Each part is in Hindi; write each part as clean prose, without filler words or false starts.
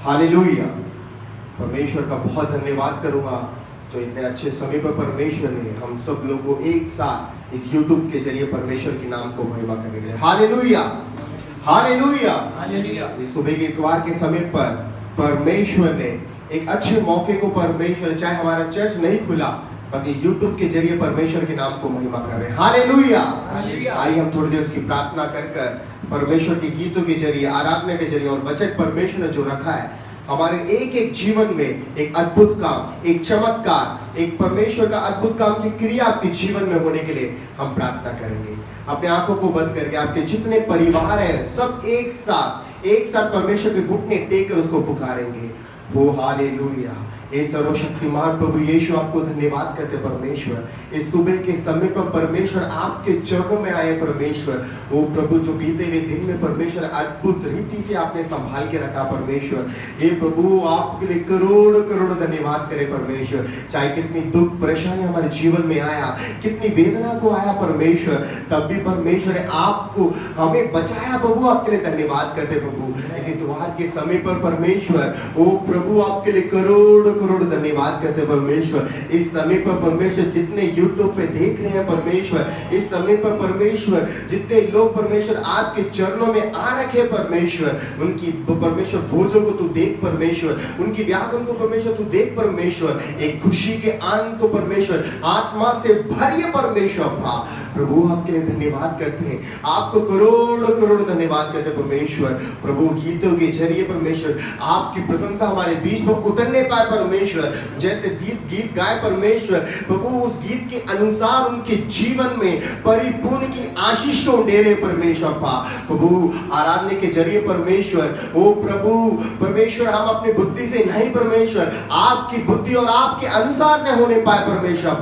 हालेलुया। परमेश्वर का बहुत धन्यवाद करूंगा जो इतने अच्छे समय पर परमेश्वर ने हम सब लोगों को एक साथ इस YouTube के जरिए परमेश्वर के नाम को महिमा करने के लिए। Hallelujah, hallelujah, hallelujah. इस सुबह के इतवार के समय पर परमेश्वर ने एक अच्छे मौके को परमेश्वर, चाहे हमारा चर्च नहीं खुला, बस इस YouTube के जरिए परमेश्वर के नाम को महिमा कर रहे हैं। हालेलुया। आइए हम थोड़ी देर उसकी प्रार्थना कर परमेश्वर के गीतों के जरिए, आराधना के जरिए और वचन परमेश्वर ने जो रखा है हमारे एक एक जीवन में एक अद्भुत काम, एक चमत्कार, एक परमेश्वर का अद्भुत काम की क्रिया आपके जीवन में होने के लिए हम प्रार्थना करेंगे। अपने आंखों को बंद करके आपके जितने परिवार है सब एक साथ परमेश्वर के घुटने टेक कर उसको पुकारेंगे। हो हालेलुया। हे सर्वशक्तिमान प्रभु यीशु, आपको धन्यवाद करते परमेश्वर। इस सुबह के समय पर परमेश्वर आपके चरणों में आए परमेश्वर। ओ प्रभु, जो बीते हुए दिन में परमेश्वर अद्भुत रीति से आपने संभाल के रखा परमेश्वर। हे प्रभु, आपके लिए करोड़ करोड़ धन्यवाद करें परमेश्वर। चाहे कितनी दुख परेशानी हमारे जीवन में आया, कितनी वेदना को आया परमेश्वर, तब भी परमेश्वर ने आपको हमें बचाया प्रभु। आपके लिए धन्यवाद करते प्रभु। इसी त्योहार के समय पर परमेश्वर, ओ प्रभु, आपके लिए करोड़ करोड़ धन्यवाद करते परमेश्वर। इस समय पर परमेश्वर जितने YouTube पे देख रहे हैं परमेश्वर, इस समय पर परमेश्वर जितने लोग परमेश्वर आपके चरणों में आ रखे परमेश्वर, उनकी परमेश्वर भोजों को तू देख परमेश्वर, उनकी व्याकुल को परमेश्वर तू देख परमेश्वर। एक खुशी के आनंद को परमेश्वर आत्मा से भरिए परमेश्वर। प्रभु, आपके लिए धन्यवाद करते हैं, आपको करोड़ करोड़ धन्यवाद करते हैं परमेश्वर। प्रभु, गीतों के जरिए परमेश्वर आपकी प्रशंसा हमारे बीच में उतरने पाए परमेश्वर। जैसे गीत गाए परमेश्वर, प्रभु उस गीत के अनुसार उनके जीवन में परिपूर्ण की आशीष को उंडेले परमेश्वर। प्रभु, आराधना के जरिए परमेश्वर, ओ प्रभु परमेश्वर, हम अपनी बुद्धि से नहीं परमेश्वर, आपकी बुद्धि और आपके अनुसार से होने पाए परमेश्वर।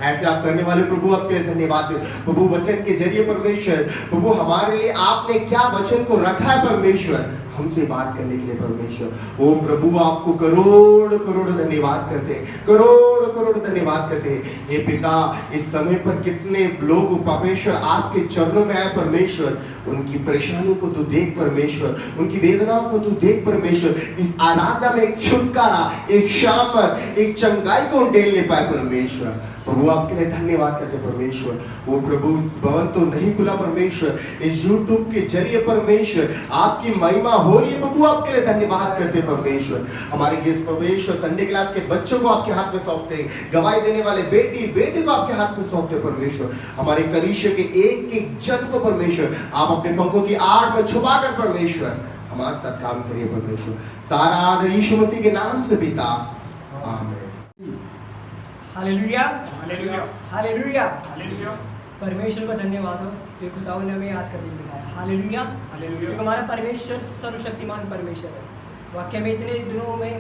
ऐसे आप करने वाले प्रभु, आपके लिए धन्यवाद प्रभु। वचन के जरिए परमेश्वर, प्रभु हमारे लिए आपने क्या वचन को रखा है परमेश्वर, हमसे बात करने के लिए परमेश्वर। ओ प्रभु, आपको करोड़ करोड़ धन्यवाद करते हैं, करोड़ करोड़ धन्यवाद करते हैं। हे पिता, इस समय पर कितने लोग परमेश्वर आपके चरणों में आए परमेश्वर, उनकी परेशानी को तू देख परमेश्वर, उनकी वेदनाओं को तू देख परमेश्वर। इस आराधना में एक छुटकारा, एक शामत, एक चंगाई को उंडेलने पाए परमेश्वर। प्रभु, आपके लिए धन्यवाद करते परमेश्वर। वो प्रभु, भवन तो नहीं खुला परमेश्वर, इस YouTube के जरिए परमेश्वर आपकी महिमा हो रही है प्रभु। आपके लिए धन्यवाद करते परमेश्वर। हमारे गेस्ट परमेश्वर संडे क्लास के बच्चों को आपके हाथ में सौंपते हैं, गवाही देने वाले बेटे को आपके हाथ में सौंपते परमेश्वर। हमारे कलीसिया के एक एक जन को परमेश्वर आप अपने पंखों की आड़ में छुपा कर परमेश्वर हमारे साथ काम करिए परमेश्वर। सारा आदर यीशु मसीह के नाम से पिता, आमीन। हालेलुया, हालेलुया, हालेलुया, हालेलुया, परमेश्वर का धन्यवाद हो कि खुदावन ने हमें आज का दिन दिखाया। Hallelujah, hallelujah. क्योंकि हमारा परमेश्वर सर्वशक्तिमान परमेश्वर है। वाकई में इतने दिनों में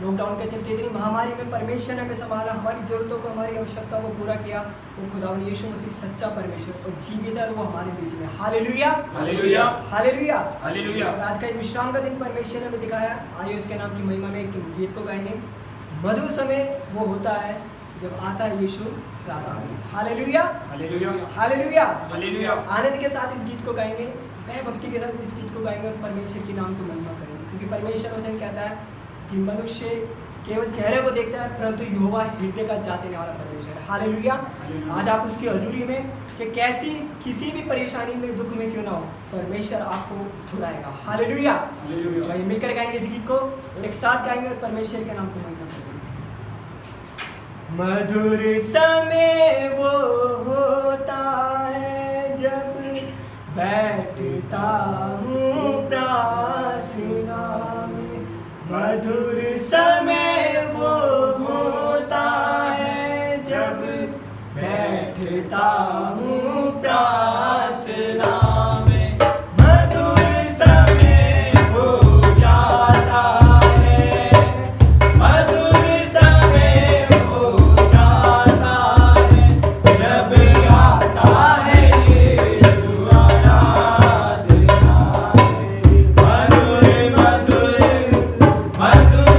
लॉकडाउन के चलते इतनी महामारी में परमेश्वर ने हमें संभाला, हमारी जरूरतों को, हमारी आवश्यकता को पूरा किया। वो खुदावन यीशु मसीह सच्चा परमेश्वर और जीवित है, वो हमारे बीच में। Hallelujah, hallelujah, hallelujah, hallelujah. और आज का विश्राम का दिन परमेश्वर ने हमें दिखाया। आइए उसके नाम की महिमा में एक गीत को गाएंगे। मधुर समय वो होता है जब आता है यीशु रात में। Hallelujah, hallelujah, hallelujah, hallelujah. आनंद के साथ इस गीत को गाएंगे, मैं भक्ति के साथ इस गीत को गाएंगे और परमेश्वर के नाम की महिमा करेंगे। क्योंकि परमेश्वर वचन कहता है कि मनुष्य केवल चेहरे को देखता है, परंतु यहोवा हृदय का जांचने वाला परमेश्वर है। हालेलुया। आज आप उसकी हजूरी में, चाहे कैसी किसी भी परेशानी में, दुख में क्यों ना हो, परमेश्वर आपको छुड़ाएगा। Hallelujah, hallelujah. तो मिलकर गाएंगे इस गीत को और एक साथ गाएंगे और परमेश्वर के नाम को महिमा करेंगे। मधुर समय वो होता है जब बैठता हूँ प्रार्थना में। मधुर समय वो होता है जब बैठता हूँ प्रार्थना में। मधुर समय हो जाता है, मधुर समय हो जाता है जब आता है यीशु आराधना में। मधुर मधुर मधुर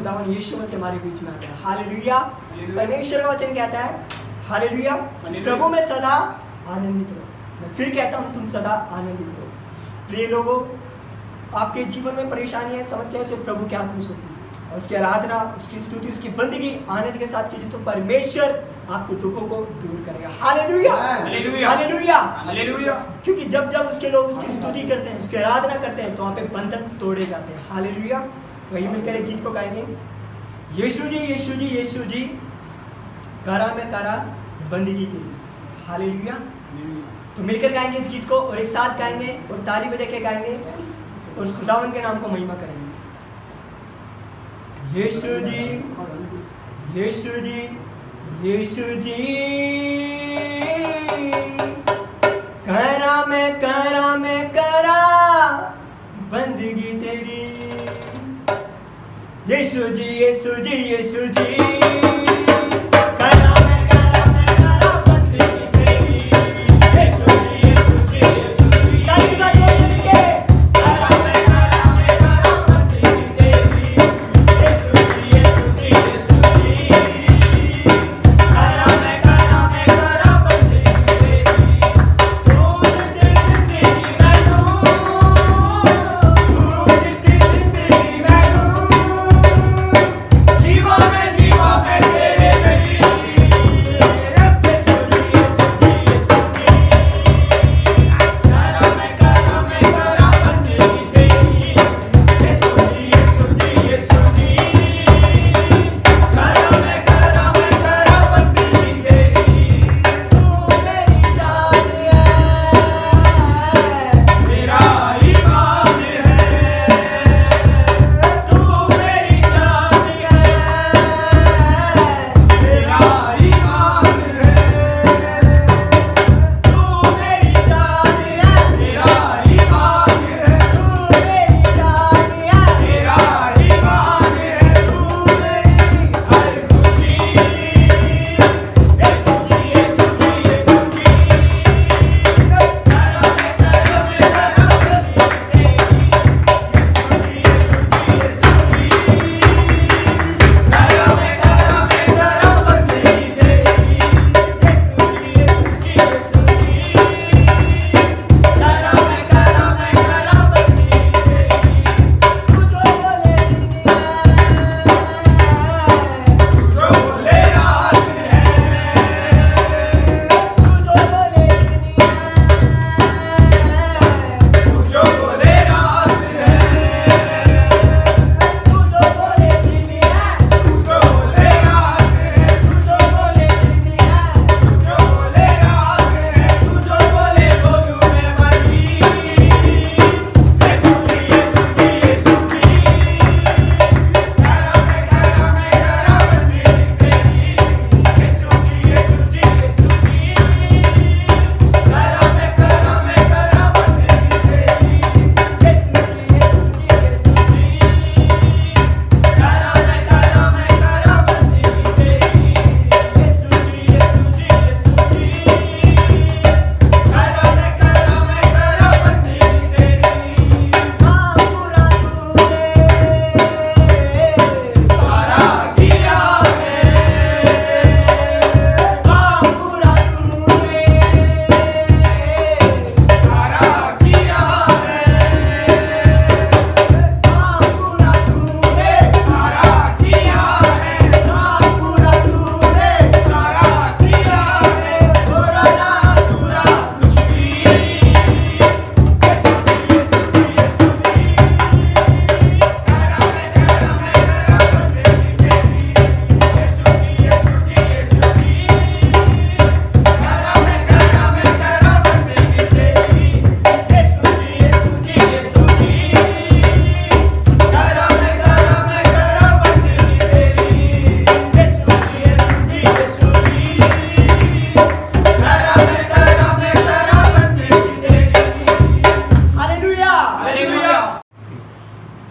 खुदावन यीशु मसीह हमारे बीच में आता है। हालेलुया। परमेश्वर का वचन कहता है हालेलुया, प्रभु में सदा आनंदित रहो। मैं फिर कहता हूँ तुम सदा आनंदित रहो। प्रिय लोगों, आपके जीवन में परेशानी है, समस्या है, उसे प्रभु के हाथ में सौंप दीजिए और उसकी आराधना, उसकी स्तुति, उसकी बंदगी आनंद के साथ कीजिए, तो परमेश्वर आपके दुखों को दूर करेगा। Hallelujah, hallelujah, hallelujah. क्योंकि जब जब उसके लोग उसकी स्तुति करते हैं, उसकी आराधना करते हैं, तो वहाँ पे बंधन तोड़े जाते हैं। हालेलुया। तो यही मिलकर एक गीत को गाएंगे, यीशु जी यीशु जी यीशु जी करा में करा बंदगी तेरी। हालेलुया। तो मिलकर गाएंगे इस गीत को और एक साथ गाएंगे और ताली बजा के गाएंगे और उस खुदावन के नाम को महिमा करेंगे। यीशु जी यीशु जी यीशु जी करा में करा बंदगी तेरी। यीशु जी यीशु जी यीशु जी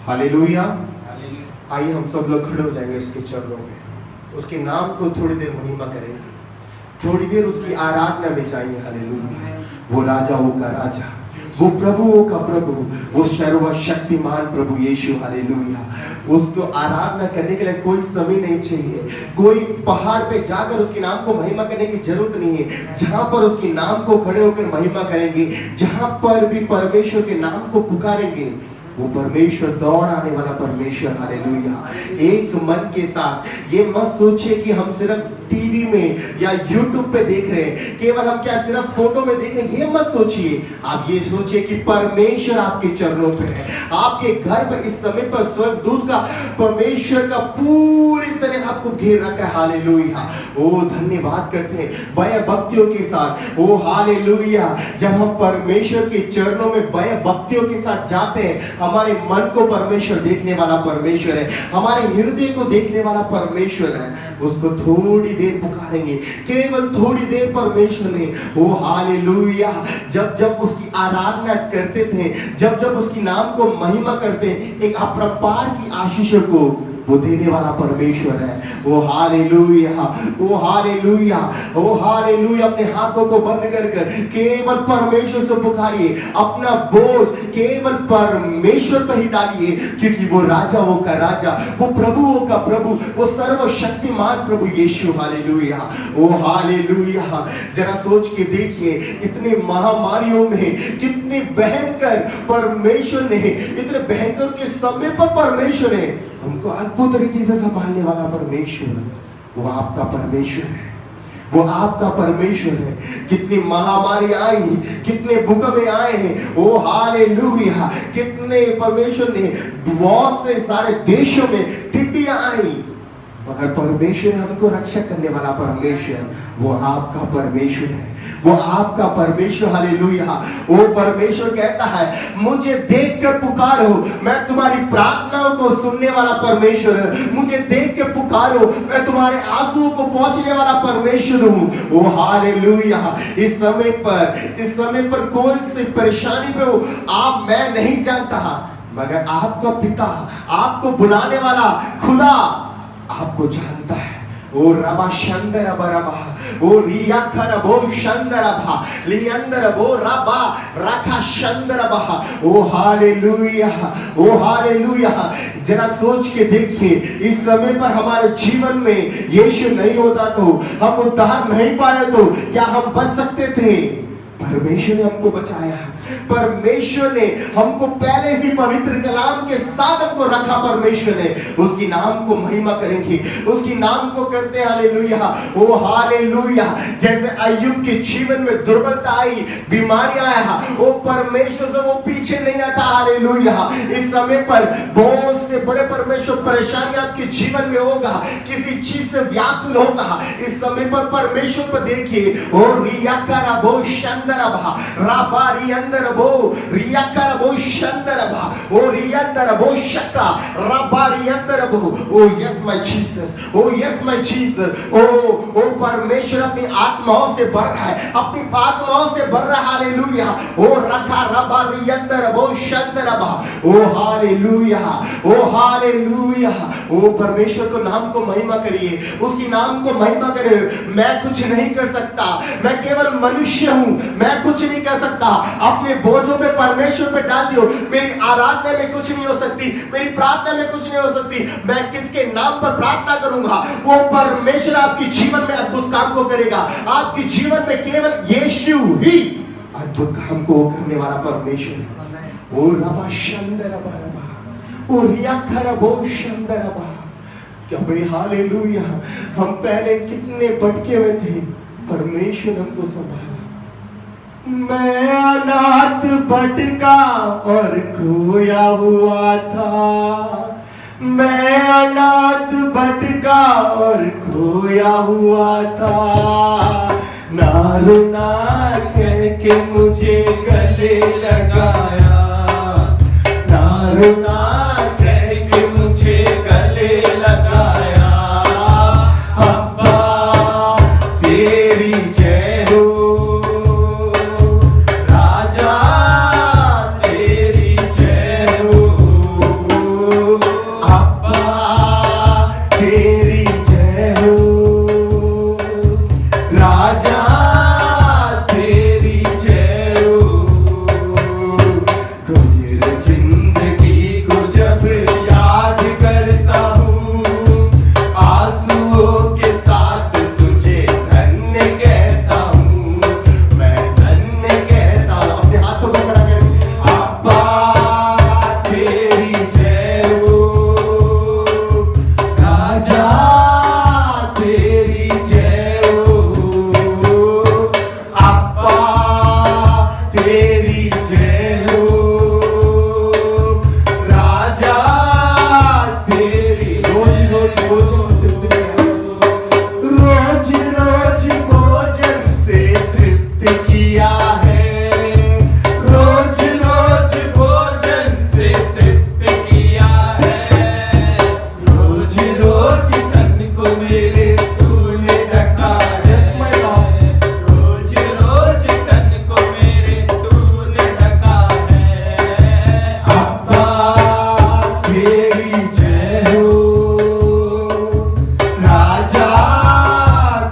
हालेलुया। आइए हम सब लोग खड़े हो जाएंगे उसके चरणों में, उसके नाम को थोड़ी देर महिमा करेंगे, थोड़ी देर उसकी आराधना में जाएंगे। हालेलुया। वो राजाओं का राजा, वो प्रभुओं का प्रभु, वो सर्वशक्तिमान प्रभु यीशु, हालेलुया। उसको आराधना करने के लिए कोई समय नहीं चाहिए, कोई पहाड़ पे जाकर उसके नाम को महिमा करने की जरूरत नहीं है। जहां पर उसके नाम को खड़े होकर महिमा करेंगे, जहां पर भी परमेश्वर के नाम को पुकारेंगे, वो परमेश्वर दौड़ आने वाला परमेश्वर, हालेलुया। एक मन के साथ ये मत सोचिए कि हम सिर्फ टीवी में या यूट्यूब पे देख रहे हैं, केवल हम क्या सिर्फ फोटो में देख रहे हैं, ये मत सोचिए। आप ये सोचिए कि परमेश्वर आपके चरणों पे है, आपके घर पर इस समय पर स्वर्गदूत का, परमेश्वर का पूरी तरह आपको घेर रखा है, हालेलुया। ओ धन्यवाद करते हैं भय भक्तियों के साथ, ओ हालेलुया। जब हम परमेश्वर के चरणों में भय भक्तियों के साथ जाते हैं, हमारे मन को परमेश्वर देखने वाला परमेश्वर है, हमारे हृदय को देखने वाला परमेश्वर है। उसको थोड़ी देर पुकारेंगे, केवल थोड़ी देर परमेश्वर ने, ओ हालेलुया। जब जब उसकी आराधना करते थे, जब जब उसकी नाम को महिमा करते, एक अपरंपार की आशीषों को वो देने वाला परमेश्वर है। वो हालेलुया, वो हालेलुया, वो हालेलुया। अपने हाथों को बंद कर केवल परमेश्वर से पुकारिए, अपना बोझ केवल परमेश्वर पर ही डालिए, क्योंकि वो राजाओं का राजा, वो प्रभुओं का प्रभु, वो सर्वशक्तिमान प्रभु यीशु, हालेलुया। ओ हालेलुया। जरा सोच के देखिए, इतने महामारियों में कितने भयंकर परमेश्वर ने, इतने भयंकर के समय पर परमेश्वर ने हमको अद्भुत रीति से संभालने वाला परमेश्वर, वो आपका परमेश्वर है, वो आपका परमेश्वर है। कितनी महामारी आई, कितने भूकंप आए हैं, ओ हालेलुया। कितने परमेश्वर ने, बहुत से सारे देशों में टिड्डियां आई, मगर परमेश्वर हमको रक्षा करने वाला परमेश्वर, वो आपका परमेश्वर है, वो आपका परमेश्वर, हालेलुया। वो परमेश्वर कहता है, मुझे देखकर पुकारो, मैं तुम्हारी प्रार्थनाओं को सुनने वाला परमेश्वर हूं, मुझे देख के पुकारो, मैं तुम्हारे आंसुओं को पहुंचने वाला परमेश्वर हूं। ओ हालेलुया। इस समय पर कोई सी परेशानी पे हो, आप, मैं नहीं जानता, मगर आपका पिता, आपको बुलाने वाला खुदा आपको जानता है। ओ रबा शंदर बरबा, ओ रिया खरबो शंदर बा, लियंदर बो रबा रखा शंदर बा। ओ हालेलुया, ओ हालेलुया। जरा सोच के देखिए, इस समय पर हमारे जीवन में यीशु नहीं होता तो, हम उद्धार नहीं पाए तो क्या हम बच सकते थे? परमेश्वर ने हमको बचाया, परमेश्वर ने हमको पहले से पवित्र कलाम के साथ हमको रखा। परमेश्वर ने, उसकी नाम को महिमा करेंगे, उसकी नाम को करते हैं, हालेलुया। ओ हालेलुया। जैसे अय्यूब के जीवन में दुर्बलता आई, बीमारी आया, वो परमेश्वर से वो पीछे नहीं हटा, हालेलुया। इस समय पर बहुत से बड़े परमेश्वर परेशानी आपके जीवन में होगा, किसी चीज से व्याकुल होगा, इस समय पर परमेश्वर पर देखिए। ओ रिया करबो शंदरबा राबा रियंदर बो रिया करबो शंदरबा, ओ रियंदर बो शक्का राबा रियंदर बो। Oh yes my Jesus, oh yes my Jesus. Oh परमेश्वर अपनी आत्माओं से भर रहा है, अपनी आत्माओं से भर रहा है, हालेलुया। ओ रखा राबा रियंदर बो शंदरबा। ओ हालेलुया, ओ हालेलुया। ओ परमेश्वर को नाम को महिमा करिए, उसकी नाम को महिमा करिए। मैं कुछ नहीं कर सकता, मैं केवल मनुष्य हूं, मैं कुछ नहीं कर सकता। अपने बोझों पे परमेश्वर पे डाल दियो। मेरी आराधना में कुछ नहीं हो सकती, मेरी प्रार्थना में कुछ नहीं हो सकती, मैं किसके नाम पर प्रार्थना करूंगा? वो परमेश्वर आपके जीवन में अद्भुत काम को करेगा। आपके जीवन में केवल यीशु ही अद्भुत काम को करने वाला परमेश्वर है। ओ रबा शंदरबा रबा, ओ रिया खरबो शंदरबा। क्या भाई, हालेलुया। हम पहले कितने भटके हुए थे, परमेश्वर हमको संभाला। मैं अनाथ भटका और खोया हुआ था, मैं अनाथ भटका और खोया हुआ था। ना रुना कह के मुझे गले लगाया, ना रुना कह के मुझे गले लगाया। अब्बा तेरी जय हो,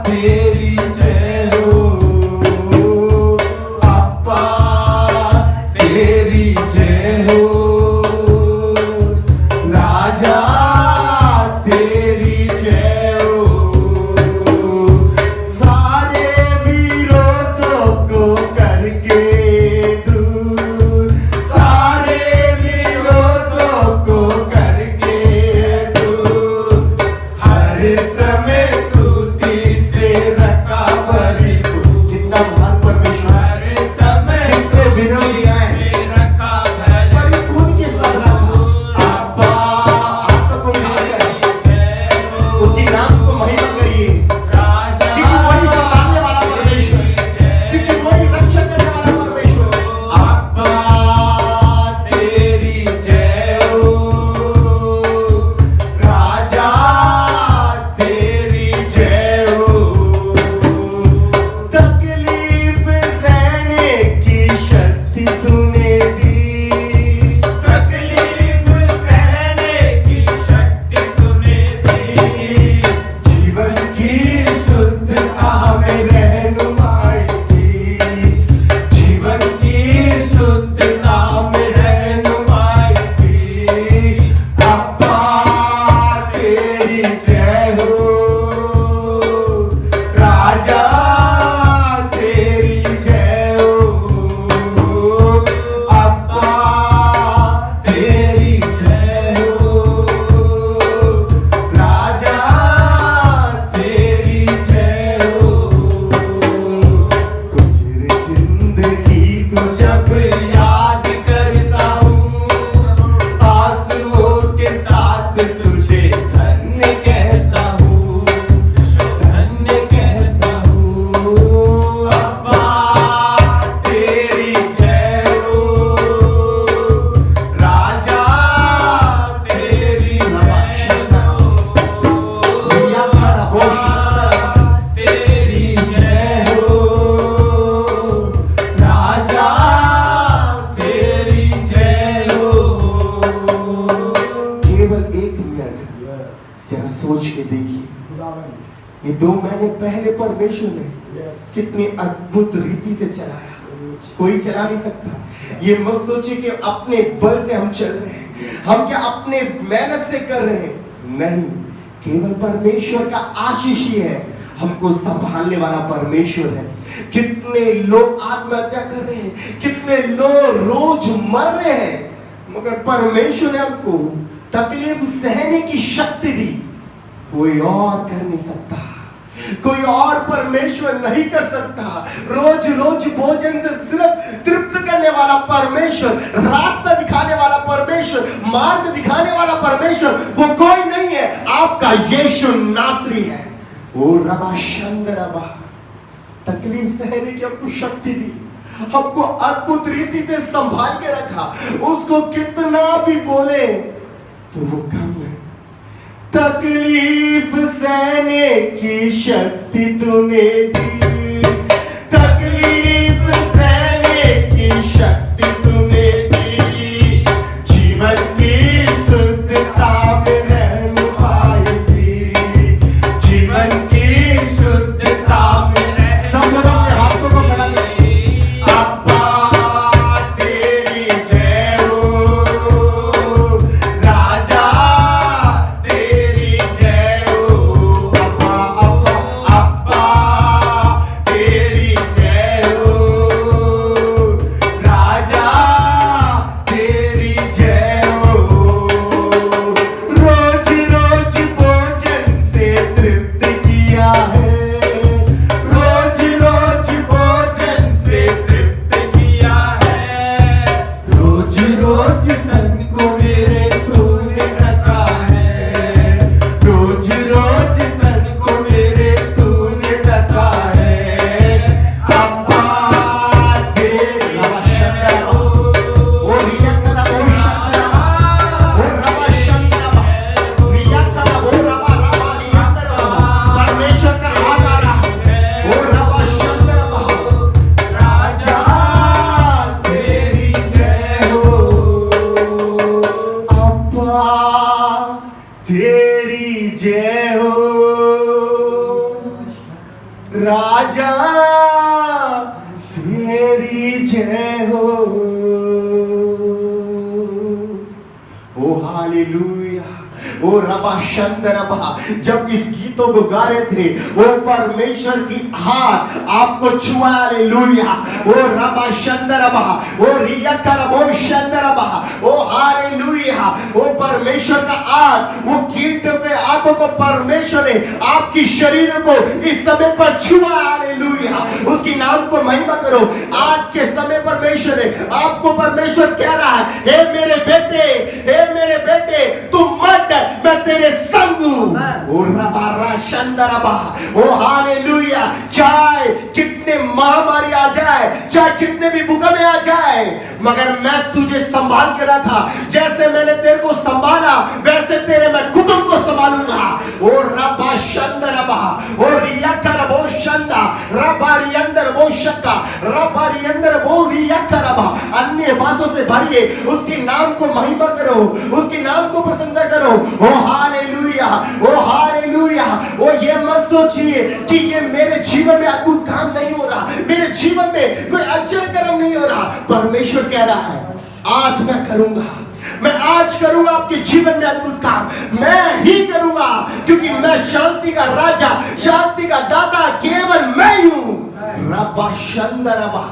तेरी जय हो, अब्बा तेरी जय हो, राजा तेरी जय हो, सारे विरोधों को करके दूर, सारे विरोधों को करके दूर, हर समय स्तुति से रखा परिपूर्ण। कितना महान परमेश्वर, हर समय कितने विरोधी आए रखा परिपूर्ण के साथ रखा। अब्बा आपको उसके नाम को महिमा करिए, क्योंकि वही संभालने वाला परमेश्वर, क्योंकि वही रक्षा करने वाला परमेश्वर। अब्बा तेरी जय हो, राजा तेरी जय हो, तकलीफ सहने की शक्ति तूने दी, तकलीफ सहने की शक्ति तूने दी, जीवन की शुद्धता में रहनुमाई की, जीवन की शुद्धता में रहनुमाई की। अब्बा तेरी जय हो, राजा तेरी जय हो, अब्बा तेरी जय हो, राजा तेरी जय हो। गुजरे जिंदगी को जब याद करता हूँ, आंसुओं के साथ तुझे धन्य कहता हूँ, धन्य कहता हूँ। अब्बा तेरी जय हो, राजा तेरी जय हो, तेरी जय हो, राजा तेरी जय हो। केवल एक मिनट जरा सोच के देखिए, ये 2 महीने पहले परमेश्वर ने कितनी अद्भुत रीति से चलाया, कोई चला नहीं सकता। ये मत सोचिए कि अपने बल से हम चल रहे हैं, हम क्या अपने मेहनत से कर रहे हैं, नहीं, केवल परमेश्वर का आशीष ही है, हमको संभालने वाला परमेश्वर है। कितने लोग आत्महत्या कर रहे हैं, कितने लोग रोज मर रहे हैं, मगर परमेश्वर ने हमको तकलीफ सहने की शक्ति दी। कोई और कर नहीं सकता, कोई और परमेश्वर नहीं कर सकता। रोज रोज भोजन से सिर्फ तृप्त करने वाला परमेश्वर, रास्ता दिखाने वाला परमेश्वर, मार्ग दिखाने वाला परमेश्वर, वो कोई नहीं है, आपका यीशु नासरी है। ओ रबा शंद रबा, तकलीफ सहने की हमको शक्ति दी, हमको अद्भुत रीति से संभाल के रखा। उसको कितना भी बोले तो वो कम है। तकलीफ सहने की शक्ति तूने दी, तकलीफ सहने की शक्ति तूने दी, जीवन की शुद्धता में रहनुमाई दी, जीवन की शुद्धता में रह। सब लोग अपने हाथों को खड़ा करें। अब्बा तेरी जय हो, राजा तेरी जय हो, अब्बा अब्बा अब्बा राजा तेरी जय हो। ओ हालेलुया। ओ रबा शंदरबा, जब इस गीतों को गा रहे थे वो परमेश्वर की हाथ आपको छुआ। हालेलुया। ओ रबा शंदरबा, ओ रिया करबो शंदरबा, ओ हालेलुया। ओ परमेश्वर का हाथ, वो कीटों के हाथों को परमेश्वर ने आपकी शरीर को इस समय पर छुआ। हालेलुया। उसकी नाम को महिमा करो। आज के समय परमेश्वर ने आपको, परमेश्वर कह रहा है, हे मेरे बेटे, हे मेरे बेटे, तुम मत डर, मैं तेरे संग हूं। ओ रबा शंदरबा, ओ हालेलुया। चाहे कितने महामारी आ जाए, चाहे कितने भी भूकंप आ जाए, मगर मैं तुझे संभाल के रखा। जैसे मैंने तेरे को संभाला वैसे तेरे मैं कुटुंब को संभालूंगा। ओ रबा शंदरबा, ओ रिया करबो शंदा, रबा रियंदर वो शक्का, रबा रियंदर वो रिया करबा। अन्य भाषाओं से भरिए, उसके नाम को महिमा करो, उसके नाम को प्रशंसा करो। ओ हालेलुया, ओ हालेलुया। ओ ये मत सोचिए कि ये मेरे जीवन में अद्भुत काम नहीं हो रहा, मेरे जीवन में कोई आश्चर्य कर्म नहीं हो रहा। परमेश्वर कह रहा है, आज मैं करूंगा, मैं आज करूंगा आपके जीवन में अद्भुत काम, मैं ही करूंगा, क्योंकि मैं शांति का राजा, शांति का दाता केवल मैं ही हूं। रबा शंदरबा,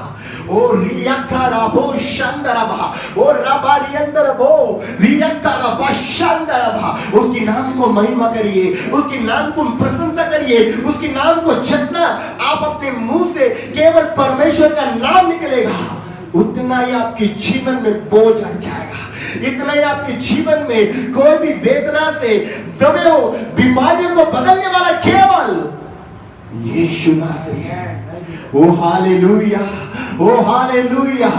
ओ रियकरबो शंदरबा, ओ रबा रियंदरबो रियकरबा शंदरबा। उसकी नाम को महिमा करिए, उसकी नाम को प्रशंसा करिए, उसकी नाम को जितना आप अपने मुंह से केवल परमेश्वर का नाम निकलेगा, उतना ही आपके जीवन में बोझ हट जाएगा, इतना ही आपके जीवन में कोई भी वेदना से दबे हो बीमारियों को बदलने वाला केवल यीशु नासरी है। ओ हालेलुया, ओ हालेलुया,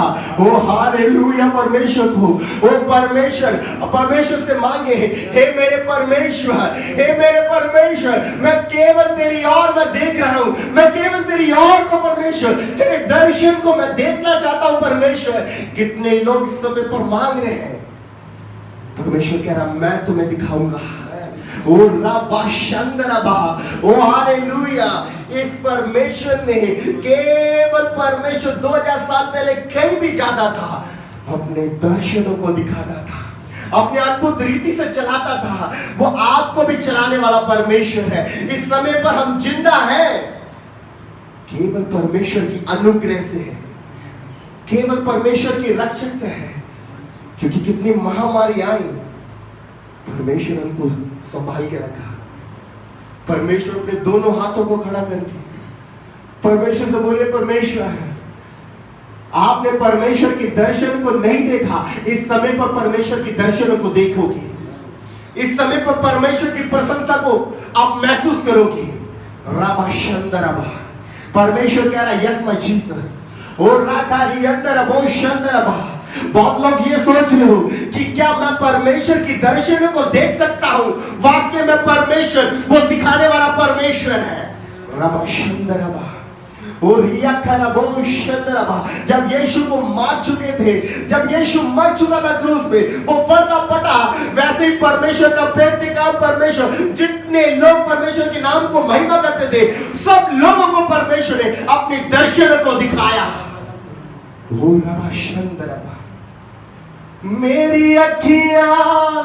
ओ हालेलुया। परमेश्वर को, ओ परमेश्वर, परमेश्वर से मांगे, हे मेरे परमेश्वर, हे मेरे परमेश्वर, मैं केवल तेरी ओर मैं देख रहा हूं, मैं केवल तेरी ओर को परमेश्वर, तेरे दर्शन को मैं देखना चाहता हूं परमेश्वर। कितने लोग इस समय पर मांग रहे हैं, परमेश्वर कह रहा मैं तुम्हें दिखाऊंगा। ओ रबा शंदरबा, ओ हालेलुया। इस परमेश्वर ने, केवल परमेश्वर 2000 साल पहले कहीं भी जाता था, अपने दर्शनों को दिखाता था, अपने अद्भुत रीति से चलाता था। वो आपको भी चलाने वाला परमेश्वर है। इस समय पर हम जिंदा हैं केवल परमेश्वर की अनुग्रह से है, केवल परमेश्वर की रक्षण से है। क्योंकि कितनी महामारी आई, परमेश्वर हमको संभाल के रखा। परमेश्वर अपने दोनों हाथों को खड़ा करके परमेश्वर से बोले, परमेश्वर आपने परमेश्वर के दर्शन को नहीं देखा, इस समय पर परमेश्वर के दर्शनों को देखोगे, इस समय पर परमेश्वर की प्रशंसा को आप महसूस करोगे। रबा शंदरबा, परमेश्वर कह रहा है, यस माय जीसस। और रातारी अंदर वो शंदरबा। बहुत लोग ये सोच रहे हो कि क्या मैं परमेश्वर की दर्शनों को देख सकता हूं? वाक्य में परमेश्वर वो दिखाने वाला परमेश्वर है। रबा शंदरबा, ओ रिया करबो शंदरबा। जब यीशु को मार चुके थे, जब यीशु मर चुका था क्रूस पे, वो पर्दा फटा, वैसे ही परमेश्वर का प्रेरित काम परमेश्वर, जितने लोग परमेश्वर के नाम को महिमा करते थे, सब लोगों को परमेश्वर ने अपने दर्शनों को दिखाया। ओ रबा शंदरबा, मेरी अखियां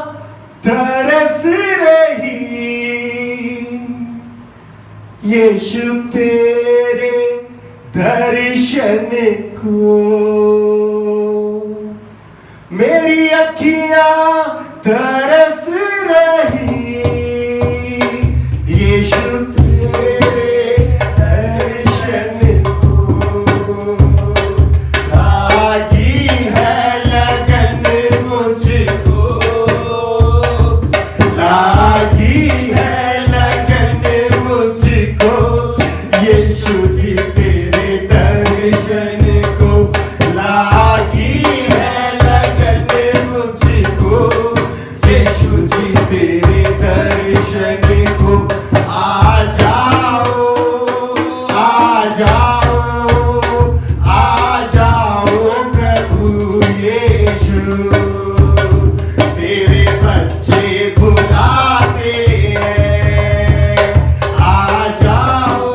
तरस रही यीशु तेरे दर्शन को, मेरी अखियां तरस रही यीशु तेरे दर्शन को। लागी है लगन मुझको, लागी है लगन मुझको यीशु जी तेरे दर्शन को। लागी है लगन मुझको यीशु जी तेरे दर्शन को। आ जाओ, आ जाओ, आ जाओ प्रभु यीशु, तेरे बच्चे बुलाते हैं। आ जाओ,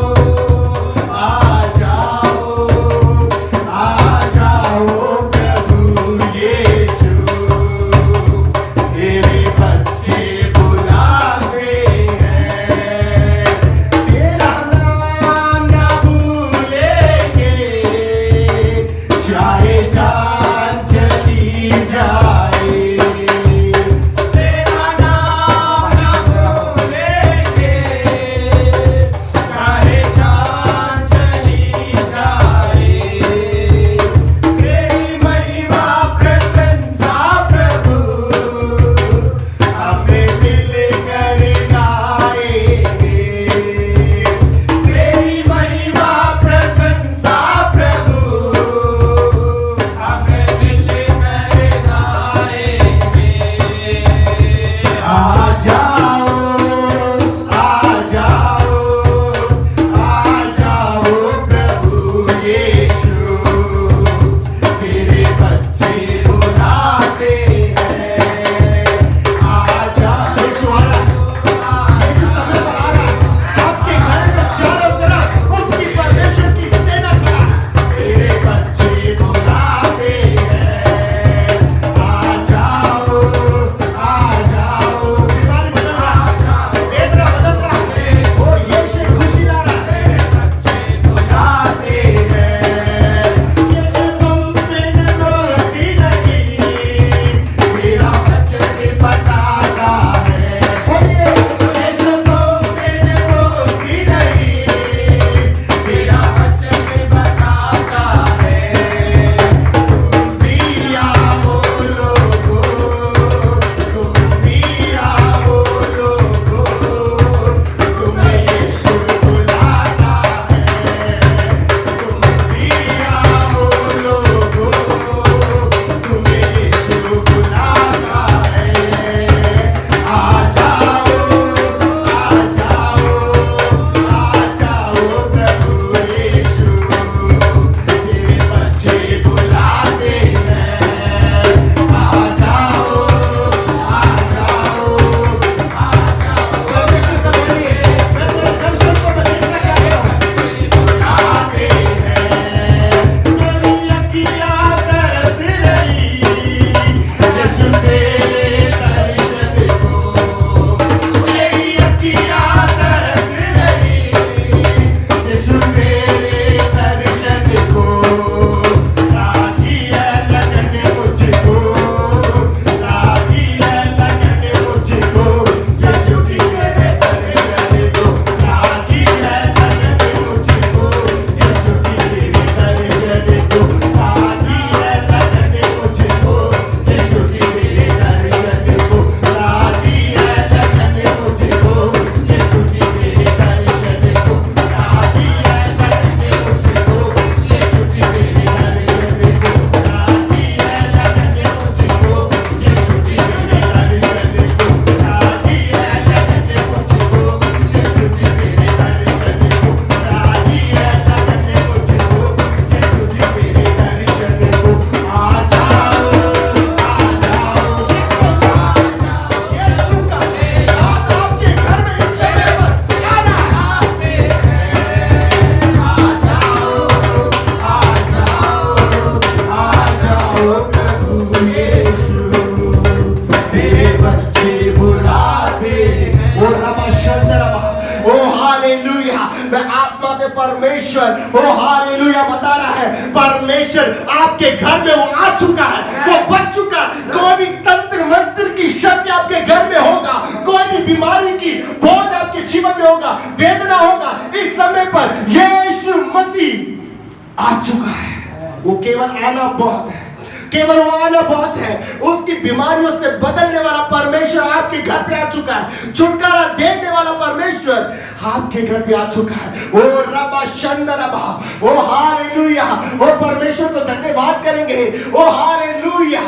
में परमेश्वर ओ हालेलुया बता रहा है, परमेश्वर आपके घर में वो आ चुका है, वो बच चुका है। कोई भी तंत्र मंत्र की शक्ति आपके घर में होगा, कोई भी बीमारी की बोझ आपके जीवन में होगा, वेदना होगा, इस समय पर यीशु मसीह आ चुका है। वो केवल आना बहुत है, केवल वो आना बहुत है। उसकी बीमारियों से बदलने वाला परमेश्वर आपके घर पे आ चुका है, छुटकारा देने वाला परमेश्वर आपके घर पे आ चुका है। ओ रबा शंदरबा, ओ हालेलुया, ओ परमेश्वर को धन्यवाद करेंगे। ओ हालेलुया,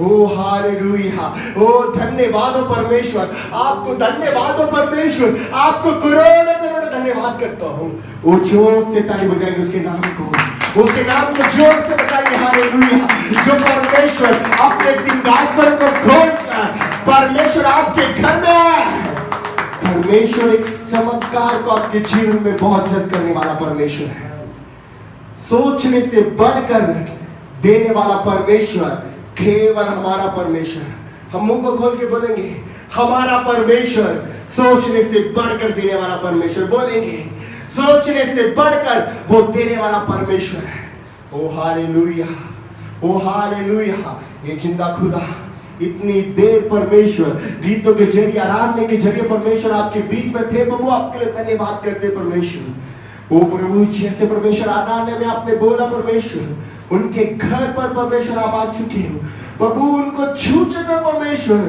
ओ हालेलुया, ओ धन्यवाद हो परमेश्वर, आपको धन्यवाद हो परमेश्वर, आपको करोड़ों करोड़ धन्यवाद करता हूँ। वो जोर से ताली बजाएंगे उसके नाम को, उसके नाम को जोर से बताएंगे हालेलुया। जो परमेश्वर अपने सिंहासन को खोलकर परमेश्वर आपके घर में आया है। परमेश्वर एक चमत्कार को आपके जीवन में बहुत जल्द करने वाला परमेश्वर है। सोचने से बढ़कर देने वाला परमेश्वर केवल हमारा परमेश्वर। हम मुंह को खोल के बोलेंगे हमारा परमेश्वर, सोचने से बढ़कर देने वाला परमेश्वर। बोलेंगे सोचने से बढ़कर वो देने वाला परमेश्वर है। ओ हालेलुया, ओ हालेलुया। ये जिंदा खुदा इतनी देर परमेश्वर गीतों के जरिए, आराधना के जरिए परमेश्वर आपके बीच में थे। प्रभु आपके लिए धन्यवाद करते परमेश्वर। ओ प्रभु जैसे परमेश्वर आराधना में आपने बोला परमेश्वर, उनके घर पर परमेश्वर आप आ चुके हो प्रभु, उनको छू चुके परमेश्वर।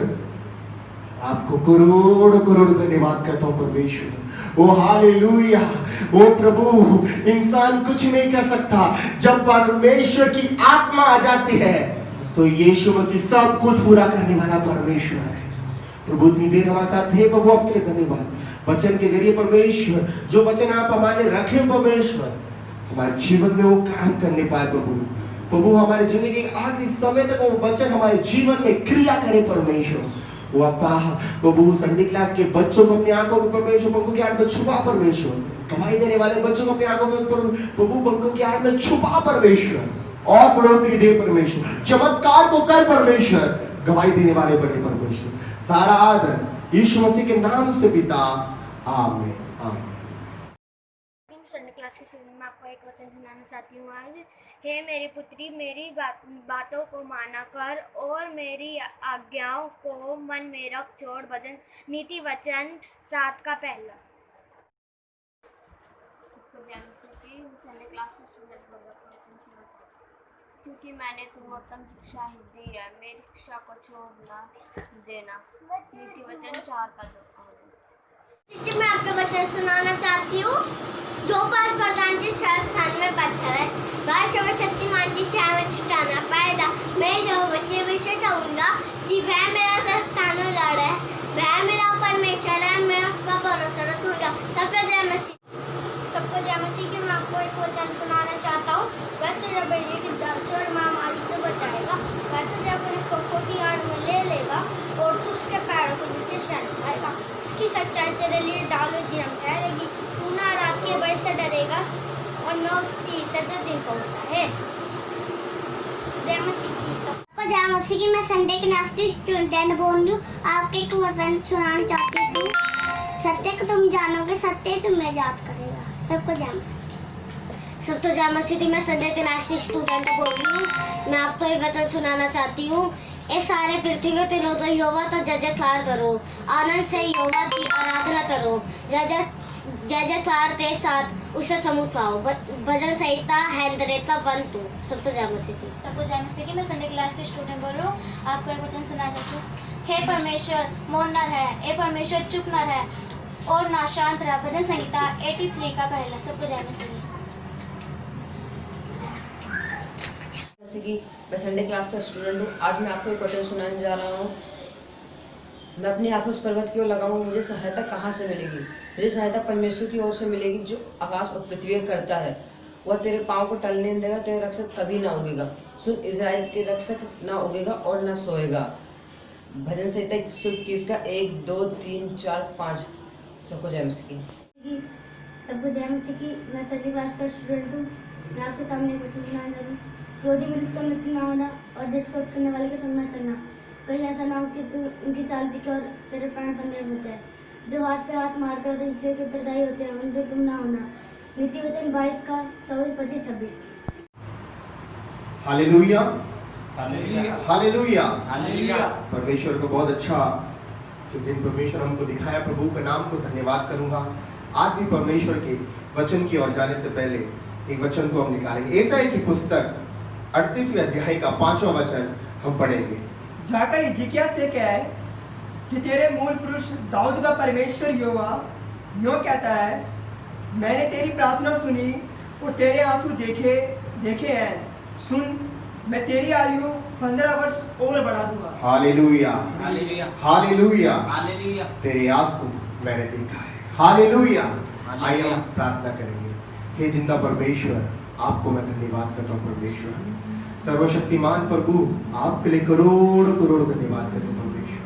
आपको करोड़ करोड़ धन्यवाद करता हूं परमेश्वर। ओ हालेलुया, ओ प्रभु इंसान कुछ नहीं कर सकता, जब परमेश्वर की आत्मा आ जाती है तो यीशु मसीह सब कुछ पूरा करने वाला परमेश्वर है। प्रभु इतनी देर हमारे साथ थे प्रभु, आपके लिए धन्यवाद। वचन के जरिए परमेश्वर जो वचन आप हमारे रखे परमेश्वर, हमारे जीवन में वो काम करने पाए प्रभु। प्रभु हमारे जिंदगी के आखिरी समय तक वो वचन हमारे जीवन में क्रिया करे परमेश्वर। वो अपा प्रभु संडे क्लास के बच्चों को अपनी आंखों को परमेश्वर पंखों की आड़ में छुपा परमेश्वर। गवाही देने वाले बच्चों को अपनी आंखों के प्रभु पंखों की आड़ में छुपा परमेश्वर, और बढ़ोतरी दे परमेश्वर, चमत्कार को कर परमेश्वर, गवाही देने वाले बड़े परमेश्वर। सारा आदर यीशु मसीह के नाम से पिता, आमीन आमीन। संडे क्लास के सीजन में आपको एक वचन सुनाना चाहती हूँ आज। हे मेरी पुत्री, मेरी बातों को माना कर और मेरी आज्ञाओं को मन में रख छोड़। भजन नीति वचन 7 का पहला। संडे क्लास में स्टूडेंट वचन सुना, क्योंकि मैंने तुम्हें उत्तम शिक्षा ही दी है, मेरी शिक्षा को छोड़ न देना। नीति वचन 4 का 2। मैं आपको वचन सुनाना चाहती हूँ। जो पर प्रधान जी स्थान में बैठा है, वह सर्वशक्तिमान की छाया में ठिकाना पाएगा। मैं जो बच्चे विषय कहूँगा कि वह मेरा स्थान लड़ है, वह मेरा परमेश्वर है, मैं उसका भरोसा रखूँगा। सबको जय मसीह की। मैं आपको एक वचन सुनाना चाहता हूँ। वह तुझे बेटे की जासूस और महामारी से बचाएगा, वह तुझे अपने पंखों की आड़ में ले लेगा और तू उसके पैरों को नीचे शरण पाएगा। उसकी सच्चाई तेरे लिए डाल में जीवन ठहरेगी। तू ना रात के भय से डरेगा और न उसकी से जो दिन को होता है। जय मसीह की। सबको जय मसीह की। मैं संडे क्लास की स्टूडेंट बोलूं, आपके एक वचन सुनाना चाहती हूँ। सत्य को तुम जानोगे, सत्य तुम्हें आजाद करेगा। सबको जय मसीह। सबको जय मसीह की। मैं संडे क्लास की स्टूडेंट बोलूं, मैं आपको एक वचन सुनाना चाहती हूँ। ये सारे पृथ्वी को तिलो तो यहोवा का जय जयकार करो, आनंद से यहोवा की आराधना करो, जय जयकार के साथ उसे समूह पाओ। भजन संहिता हैंद्रेता 1-2। सबको जय मसीह की। सबको जय मसीह की। मैं संडे क्लास की स्टूडेंट बोल रहा हूँ, आपको एक वचन सुना चाहती हूँ। हे परमेश्वर मौन न रहे, हे परमेश्वर चुप न रहे और ना शांत रहा। भजन संहिता 83 का पहला। सबको जय मसीह की। जैसे कि मैं संडे क्लास का स्टूडेंट हूँ, आज मैं आपको एक वचन सुनाने जा रहा हूँ। मैं अपनी आंखें उस पर्वत की ओर लगाऊँ, मुझे सहायता कहाँ से मिलेगी? मुझे सहायता परमेश्वर की ओर से मिलेगी, जो आकाश और पृथ्वी करता है। वह तेरे पाँव को टलने नहीं देगा, तेरे रक्षक कभी ना उगेगा। सुन, इज़राइल के रक्षक ना उगेगा और ना सोएगा। भजन संहिता 121 का 1, 2, 3, 4, 5। सबको जय मसीह की। सबको जय मसीह की। मैं संडे क्लास का स्टूडेंट हूँ, मैं आपके सामने एक वचन सुनाने जा रही हूँ। क्रोधी मनुष्य का मित्र न होना और झट क्रोध करने वाले के संग न चलना। कहीं ऐसा ना हो कि तू उनकी चाल सीखे और तेरे प्राण बंधे होते हैं। जो हाथ पे हाथ मारते हैं और दूसरे के उत्तरदायी होते हैं, उन पर तुम ना होना। नीति वचन 22 का 24, 25, 26। Hallelujah, hallelujah hallelujah. हालेलुया। परमेश्वर को बहुत अच्छा कि दिन परमेश्वर हमको दिखाया, प्रभु के नाम को धन्यवाद करूंगा। आज भी परमेश्वर के वचन की ओर जाने से पहले एक वचन को हम निकालेंगे। ऐसा है कि पुस्तक 38वें अध्याय का 5वां वचन हम पढ़ेंगे। जाकर हिजकिय्याह से कह कि तेरे मूल पुरुष दाऊद का परमेश्वर यहोवा यूं कहता है, मैंने तेरी प्रार्थना सुनी और तेरे आंसू देखे हैं। सुन, मैं तेरी आयु 15 वर्ष और बढ़ा दूंगा। Hallelujah, hallelujah hallelujah. हालेलुया। तेरे आंसू मैंने देखा है। हालेलुया। हालेलुया। आइए हम प्रार्थना करेंगे। हे जिंदा परमेश्वर, आपको मैं धन्यवाद करता हूँ परमेश्वर। सर्वशक्तिमान प्रभु, आपके लिए करोड़ करोड़ धन्यवाद करता हूँ परमेश्वर।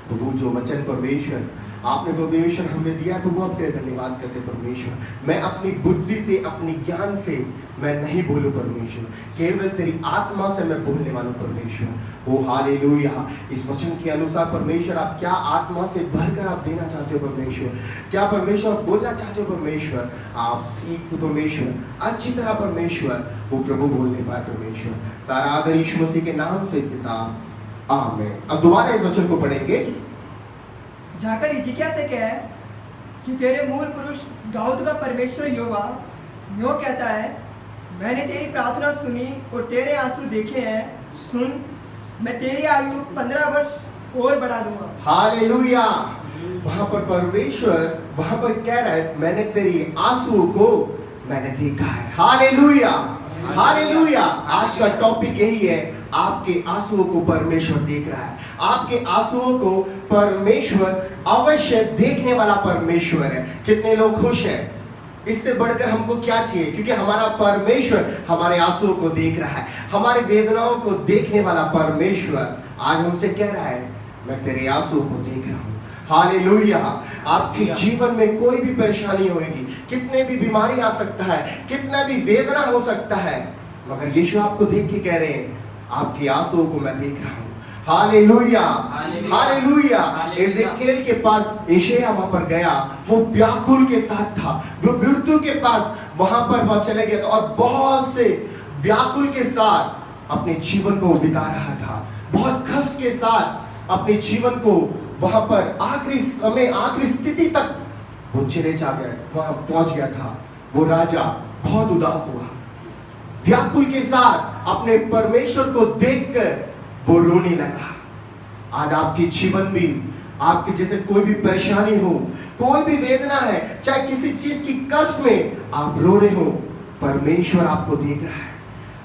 प्रभु जो वचन परमेश्वर आपने परमेश्वर हमें दिया, प्रभु आपके लिए धन्यवाद करते परमेश्वर। मैं अपनी बुद्धि से, अपनी ज्ञान से मैं नहीं बोलूं परमेश्वर, केवल तेरी आत्मा से मैं बोलने वाला हूं परमेश्वर। ओ हालेलुया। इस वचन के अनुसार परमेश्वर आप क्या आत्मा से भरकर आप देना चाहते हो परमेश्वर, क्या परमेश्वर आप बोलना चाहते हो परमेश्वर, आप सीखते परमेश्वर अच्छी तरह परमेश्वर वो प्रभु बोलने पाए परमेश्वर। सारा आदर यीशु मसीह के नाम से पिता, आमीन। अब दोबारा इस वचन को पढ़ेंगे। जाकर हिजकिय्याह से कह कि तेरे मूल पुरुष दाऊद का परमेश्वर यहोवा यूं कहता है, मैंने तेरी प्रार्थना सुनी और तेरे आंसू देखे हैं। सुन, मैं तेरी आयु 15 वर्ष और बढ़ा दूंगा। हालेलुया। वहां पर परमेश्वर वहां पर कह रहा है, मैंने तेरी आंसुओं को मैंने देखा है। Hallelujah, hallelujah. आज का टॉपिक यही है, आपके आंसुओं को परमेश्वर देख रहा है। आपके आंसुओं को परमेश्वर अवश्य देखने वाला परमेश्वर है। कितने लोग खुश हैं? इससे बढ़कर हमको क्या चाहिए? क्योंकि हमारा परमेश्वर हमारे आंसुओं को देख रहा है, हमारी वेदनाओं को देखने वाला परमेश्वर आज हमसे कह रहा है, मैं तेरे आंसुओं को देख रहा हूं। हालेलुया। आपके जीवन में कोई भी परेशानी होगी, कितने भी बीमारी आ सकता है, कितना भी वेदना हो सकता है, मगर यीशु आपको देख के कह रहे हैं, आपके आंसुओं को मैं देख रहा हूं। Hallelujah, hallelujah. एजेकियल के पास यशायाह वहां पर गया, वो व्याकुल के साथ था, वो मृत्यु के पास वहां पर वह चले गया था और बहुत से व्याकुल के साथ अपने जीवन को बिता रहा था, बहुत कष्ट के साथ अपने जीवन को वहां पर आखिरी समय, आखिरी स्थिति तक वो चले जा गए, वहां पहुंच गया था। वो राजा बहुत उदास हुआ, व्याकुल के साथ अपने परमेश्वर को देखकर वो रोने लगा। आज आपके जीवन में आपके जैसे कोई भी परेशानी हो, कोई भी वेदना है, चाहे किसी चीज की कष्ट में आप रो रहे हो, परमेश्वर आपको देख रहा है,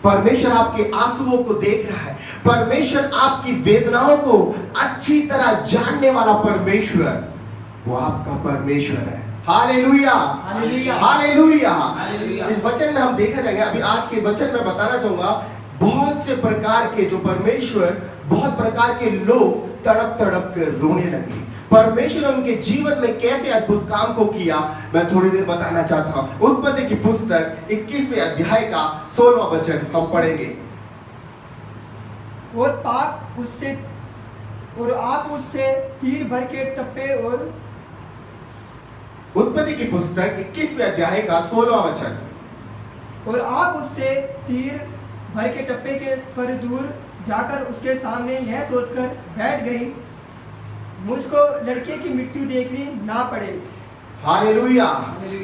परमेश्वर आपके आंसुओं को देख रहा है, परमेश्वर आपकी वेदनाओं को अच्छी तरह जानने वाला परमेश्वर वो आपका परमेश्वर है। Hallelujah, hallelujah, hallelujah. हालेलुया। इस वचन में हम देखा जाएगा, अभी आज के वचन में बताना चाहूंगा, बहुत से प्रकार के जो परमेश्वर, बहुत प्रकार के लोग तड़प तड़प कर रोने लगे। परमेश्वर उनके जीवन में कैसे अद्भुत काम को किया, मैं थोड़ी देर बताना चाहता हूं। उत्पत्ति की पुस्तक 21वें अध्याय का 16वां वचन हम पढ़ेंगे। और आप उससे तीर भर के टप्पे और उत्पत्ति की पुस्तक 21वें अध्याय का 16वां वचन। और आप उससे तीर भर के टप्पे के पर दूर जाकर उसके सामने यह सोचकर बैठ गई, मुझको लड़के की मृत्यु देखनी ना पड़े। हालेलुया।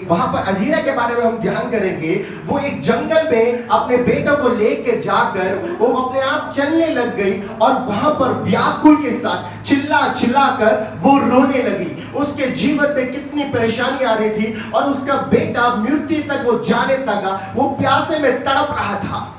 वहां पर अजीरा के बारे में हम ध्यान करेंगे। वो एक जंगल में अपने बेटों को लेकर जाकर वो अपने आप चलने लग गई और वहां पर व्याकुल के साथ चिल्ला चिल्ला कर वो रोने लगी। उसके जीवन में कितनी परेशानी आ रही थी और उसका बेटा मृत्यु तक वो जाने लगा, वो प्यासे में तड़प रहा था।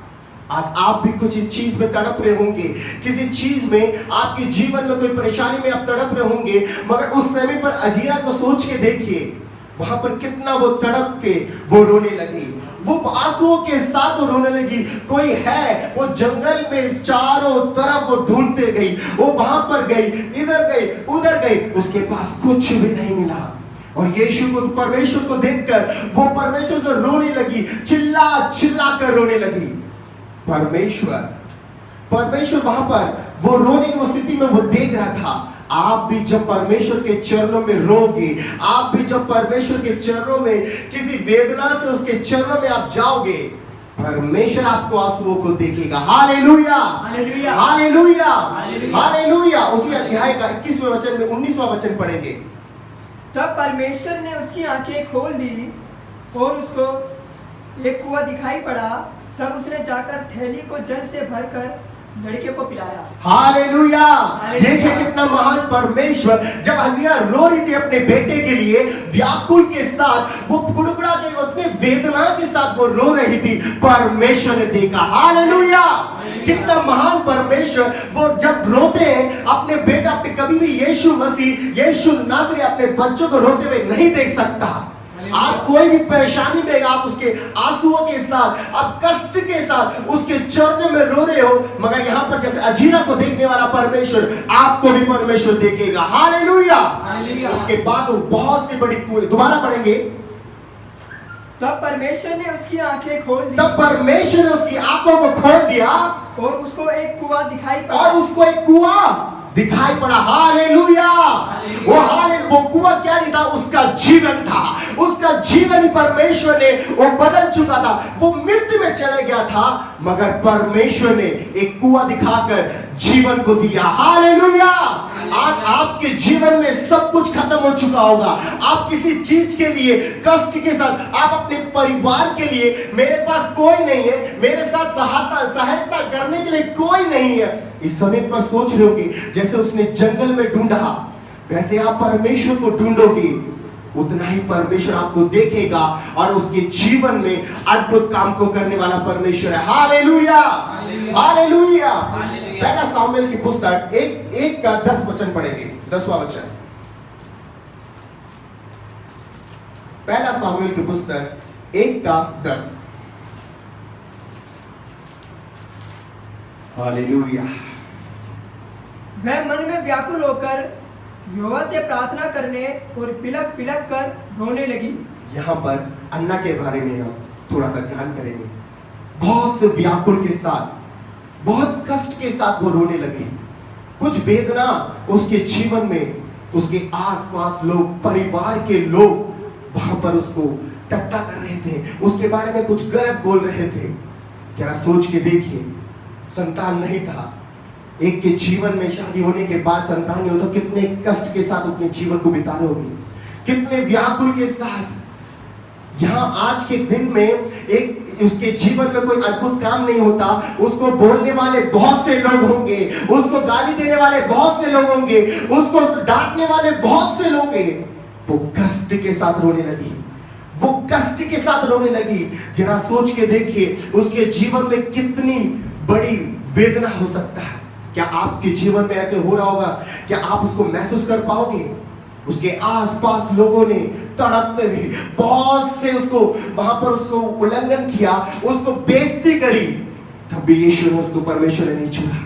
आज आप भी कुछ इस चीज में तड़प रहे होंगे, किसी चीज में आपके जीवन में कोई परेशानी में आप तड़प रहे होंगे, मगर उस समय पर अजीरा को सोच के देखिए, वहां पर कितना वो तड़प के वो रोने लगी, वो आंसुओं के साथ वो रोने लगी। कोई है, वो जंगल में चारों तरफ वो ढूंढते गई, वो वहां पर गई, इधर गई, उधर गई, उसके पास कुछ भी नहीं मिला। और यीशु को, परमेश्वर को देखकर वो परमेश्वर से रोने लगी, चिल्ला चिल्ला कर रोने लगी। परमेश्वर वहां पर वो रोने की स्थिति में वो देख रहा था। आप भी जब परमेश्वर के चरणों में रोगे, आप भी जब परमेश्वर के चरणों में किसी वेदना से उसके चरणों में आप जाओगे, परमेश्वर आपको आंसुओं को देखेगा। Hallelujah, hallelujah, hallelujah, hallelujah. Hallelujah. उसी अध्याय का 21वें वचन में 19वां वचन पढ़ेंगे। तब परमेश्वर ने उसकी आंखें खोल दी और उसको एक कुआं दिखाई पड़ा। तब उसने जाकर थैली को जल से भरकर लड़के को पिलाया। हालेलुया। हालेलुया। देखिए कितना महान परमेश्वर, जब हज़ीरा रो रही थी अपने बेटे के लिए, व्याकुल के साथ, वो कुड़कुड़ा के उतने वेदना के साथ वो रो रही थी, परमेश्वर ने देखा। हालेलुया। कितना महान परमेश्वर, वो जब रोते हैं अपने बेटा, अपने कभी भी यीशु मसीह, यीशु नासरी अपने बच्चों को रोते हुए नहीं देख सकता। आप कोई भी परेशानी में, आप उसके आंसुओं के साथ, आप कष्ट के साथ उसके चरणों में रो रहे हो, मगर यहाँ पर जैसे अजीरा को देखने वाला परमेश्वर आपको भी परमेश्वर देखेगा। हालेलुया। हालेलुया। उसके बाद वो बहुत सी बड़ी कुएं, दोबारा पढ़ेंगे। तब परमेश्वर ने उसकी आंखें खोल दी तब परमेश्वर ने उसकी आंखों को खोल दिया और उसको एक कुआं दिखाई पड़ा। और उसको एक कुआं दिखाई पड़ा। हालेलुया। वो कुआं क्या नहीं था, उसका जीवन था। उसका जीवन ही परमेश्वर ने वो बदल चुका था। वो मृत्यु में चले गया था, मगर परमेश्वर ने एक कुआं दिखाकर जीवन को दिया। हालेलुया। आज आपके जीवन में सब कुछ खत्म हो चुका होगा। आप किसी चीज के लिए कष्ट के साथ, आप अपने परिवार के लिए, मेरे पास कोई नहीं है, मेरे साथ सहायता करने के लिए कोई नहीं है, इस समय पर सोच रहे होंगे जैसे उसने जंगल में ढूंढा, वैसे आप परमेश्वर को ढूंढोगे, उतना ही परमेश्वर आपको देखेगा और उसके जीवन में अद्भुत काम को करने वाला परमेश्वर है। Hallelujah, hallelujah. पहला सामुएल की पुस्तक 1 का 10 वचन पढ़ेंगे, 10वां वचन। पहला सामुएल की पुस्तक 1 का 10। हालेलुया। वह मन में व्याकुल होकर यहोवा से प्रार्थना करने और पिलक पिलक कर रोने लगी। यहाँ पर अन्ना के बारे में हम थोड़ा सा ध्यान करेंगे। बहुत से व्याकुल के साथ, बहुत कष्ट के साथ वो रोने लगी। कुछ वेदना उसके जीवन में, उसके आसपास लोग, परिवार के लोग वहां पर उसको टट्टा कर रहे थे, उसके बारे में कुछ गलत बोल रहे थे। जरा सोच के देखिए, संतान नहीं था, एक के जीवन में शादी होने के बाद संतान नहीं होता, कितने कष्ट के साथ अपने जीवन को बिता रहे होगी, कितने व्याकुल के साथ। यहाँ आज के दिन में एक उसके जीवन में कोई अद्भुत काम नहीं होता, उसको बोलने वाले बहुत से लोग होंगे, उसको गाली देने वाले बहुत से लोग होंगे, उसको डांटने वाले बहुत से लोग होंगे। वो कष्ट के साथ रोने लगी, वो कष्ट के साथ रोने लगी। जरा सोच के देखिए उसके जीवन में कितनी बड़ी वेदना हो सकता है। क्या आपके जीवन में ऐसे हो रहा होगा? क्या आप उसको महसूस कर पाओगे? उसके आसपास लोगों ने तड़पते हुए बहुत से उसको वहां पर उसको उल्लंघन किया, उसको बेइज्जती करी, तब भी यीशु ने उसको, परमेश्वर ने नहीं छोड़ा,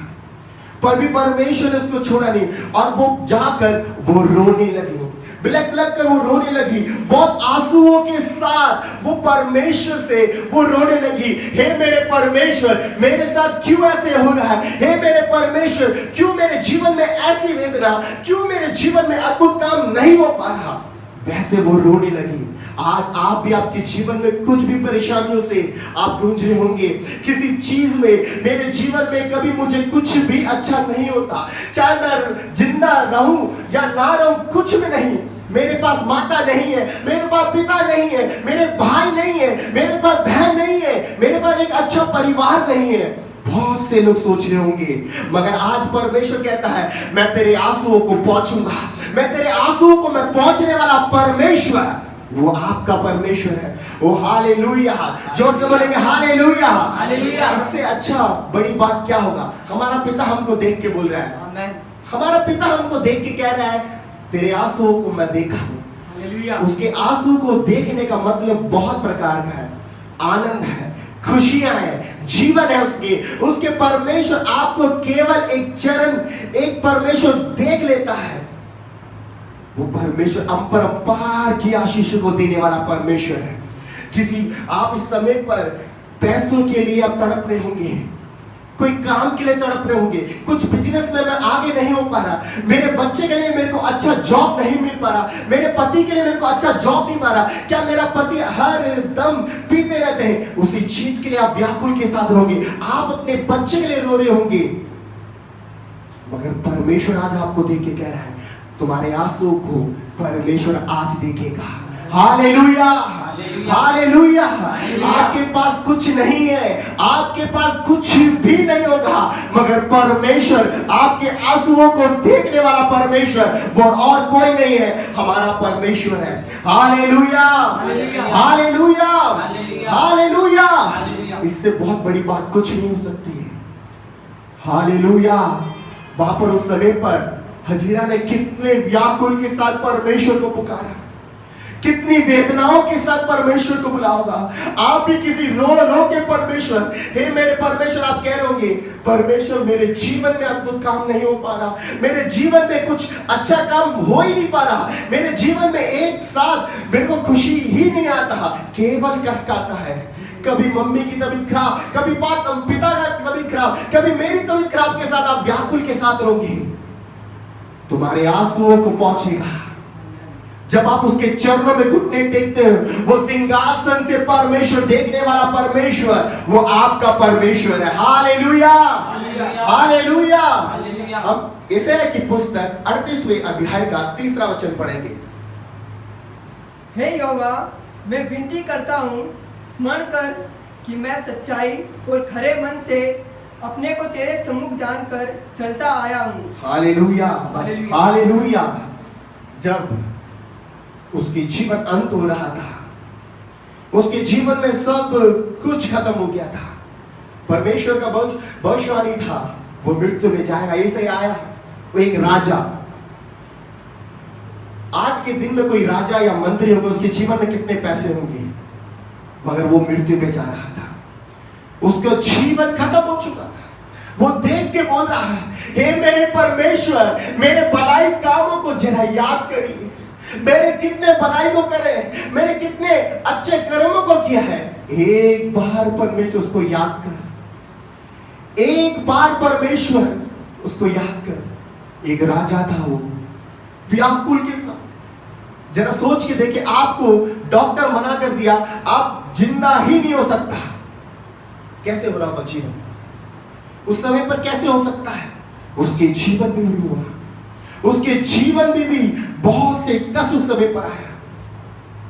पर भी परमेश्वर ने उसको छोड़ा नहीं। और वो जाकर वो रोने लगी, बिलक बिलक कर वो रोने लगी, बहुत आंसुओं के साथ वो परमेश्वर से वो रोने लगी। हे मेरे परमेश्वर, मेरे साथ क्यों ऐसे हो रहा है? हे मेरे परमेश्वर, क्यों मेरे जीवन में ऐसी वेदना, क्यों मेरे जीवन में अद्भुत काम नहीं हो पा रहा? वैसे वो रोने लगी। आज आप भी आपके जीवन में कुछ भी परेशानियों से आप गूंज रहे होंगे, किसी चीज में, मेरे जीवन में कभी मुझे कुछ भी अच्छा नहीं होता, चाहे मैं जिंदा रहूं या ना रहूं, कुछ भी नहीं, मेरे पास माता नहीं है, मेरे पास पिता नहीं है, मेरे भाई नहीं है, मेरे पास बहन नहीं है, मेरे पास एक अच्छा परिवार नहीं है। बहुत से लोग सोच रहे होंगे, मगर आज परमेश्वर कहता है मैं तेरे आंसुओं को पोंछूंगा, मैं तेरे आंसुओं को मैं पोंछने वाला परमेश्वर, वो आपका परमेश्वर है। वो हालेलुया, जोर से बोलेंगे हालेलुया, हालेलुया। इससे अच्छा बड़ी बात क्या होगा? हमारा पिता हमको देख के बोल रहा है, आमीन। हमारा पिता हमको देख के कह रहा है तेरे आंसुओं को मैं देखा हूं। हालेलुया। उसके आंसू को देखने का मतलब बहुत प्रकार का है, आनंद है, खुशियां हैं, जीवन है उसके परमेश्वर आपको केवल एक चरण, एक परमेश्वर देख लेता है। वो परमेश्वर अपरंपार की आशीष को देने वाला परमेश्वर है। किसी आप इस समय पर पैसों के लिए आप तड़प रहे होंगे, कोई काम के लिए तड़प रहे होंगे, कुछ बिजनेस में मैं आगे नहीं हो पा रहा, मेरे बच्चे के लिए मेरे को अच्छा जॉब नहीं मिल पा रहा, मेरे पति के लिए मेरे को अच्छा जॉब नहीं पा रहा, क्या मेरा पति हर दम पीते रहते हैं, उसी चीज के लिए आप व्याकुल के साथ रोगे, आप अपने बच्चे के लिए रो रहे होंगे। मगर परमेश्वर आज आपको देख के कह रहा है, तुम्हारे आंसू को परमेश्वर आज देखेगा। Hallelujah, hallelujah. आपके पास कुछ नहीं है, आपके पास कुछ भी नहीं होगा, मगर परमेश्वर, आपके आंसुओं को देखने वाला परमेश्वर, वो और कोई नहीं है, हमारा परमेश्वर है। Hallelujah, hallelujah, hallelujah. इससे बहुत बड़ी बात कुछ नहीं हो सकती है। हालेलुया। वहां पर उस समय पर हजीरा ने कितने व्याकुल के साथ परमेश्वर को पुकारा, कितनी वेदनाओं के साथ परमेश्वर को बुला होगा। आप भी किसी रो रो के परमेश्वर, हे मेरे परमेश्वर, आप कह रहे होंगे, परमेश्वर मेरे जीवन में अद्भुत काम नहीं हो पा रहा, मेरे जीवन में कुछ अच्छा काम हो ही नहीं पा रहा, मेरे जीवन में एक साथ मेरे को खुशी ही नहीं आता, केवल कष्ट आता है। कभी मम्मी की तबीयत खराब, कभी पिता का तबीयत खराब, कभी मेरी तबीयत खराब के साथ आप व्याकुल के साथ रोगे। तुम्हारे आंसुओं को पहुंचेगा जब आप उसके चरणों में घुटने टेकते हो। वो सिंहासन से परमेश्वर देखने वाला परमेश्वर, वो आपका परमेश्वर है। Hallelujah, hallelujah. अब इसे की पुस्तक 38वें अध्याय का 3रा वचन पढ़ेंगे। हे यहोवा, मैं विनती करता हूँ, स्मरण कर कि मैं सच्चाई और खरे मन से अपने को तेरे सम्मुख जानकर चलता आया हूँ। Hallelujah, hallelujah. जब उसके जीवन अंत हो रहा था, उसके जीवन में सब कुछ खत्म हो गया था, परमेश्वर का भविष्यवाणी था, वो मृत्यु में जाएगा, ऐसे आया। वो एक राजा, आज के दिन में कोई राजा या मंत्री होगा, उसके जीवन में कितने पैसे होंगे, मगर वो मृत्यु पे जा रहा था, उसका जीवन खत्म हो चुका था। वो देख के बोल रहा है, हे मेरे परमेश्वर, मेरे भलाई कामों को जरा याद करिए, मैंने कितने भलाई को करे, मैंने कितने अच्छे कर्मों को किया है। एक बार परमेश्वर उसको याद कर, एक बार परमेश्वर उसको याद कर। एक राजा था, वो व्याकुल के साथ, जरा सोच के देखिए, आपको डॉक्टर मना कर दिया, आप जिंदा ही नहीं हो सकता, कैसे हो रहा जीवन? उस समय पर कैसे हो सकता है? उसके जीवन में हुआ, उसके जीवन में भी बहुत से कष्ट उस समय पर आया,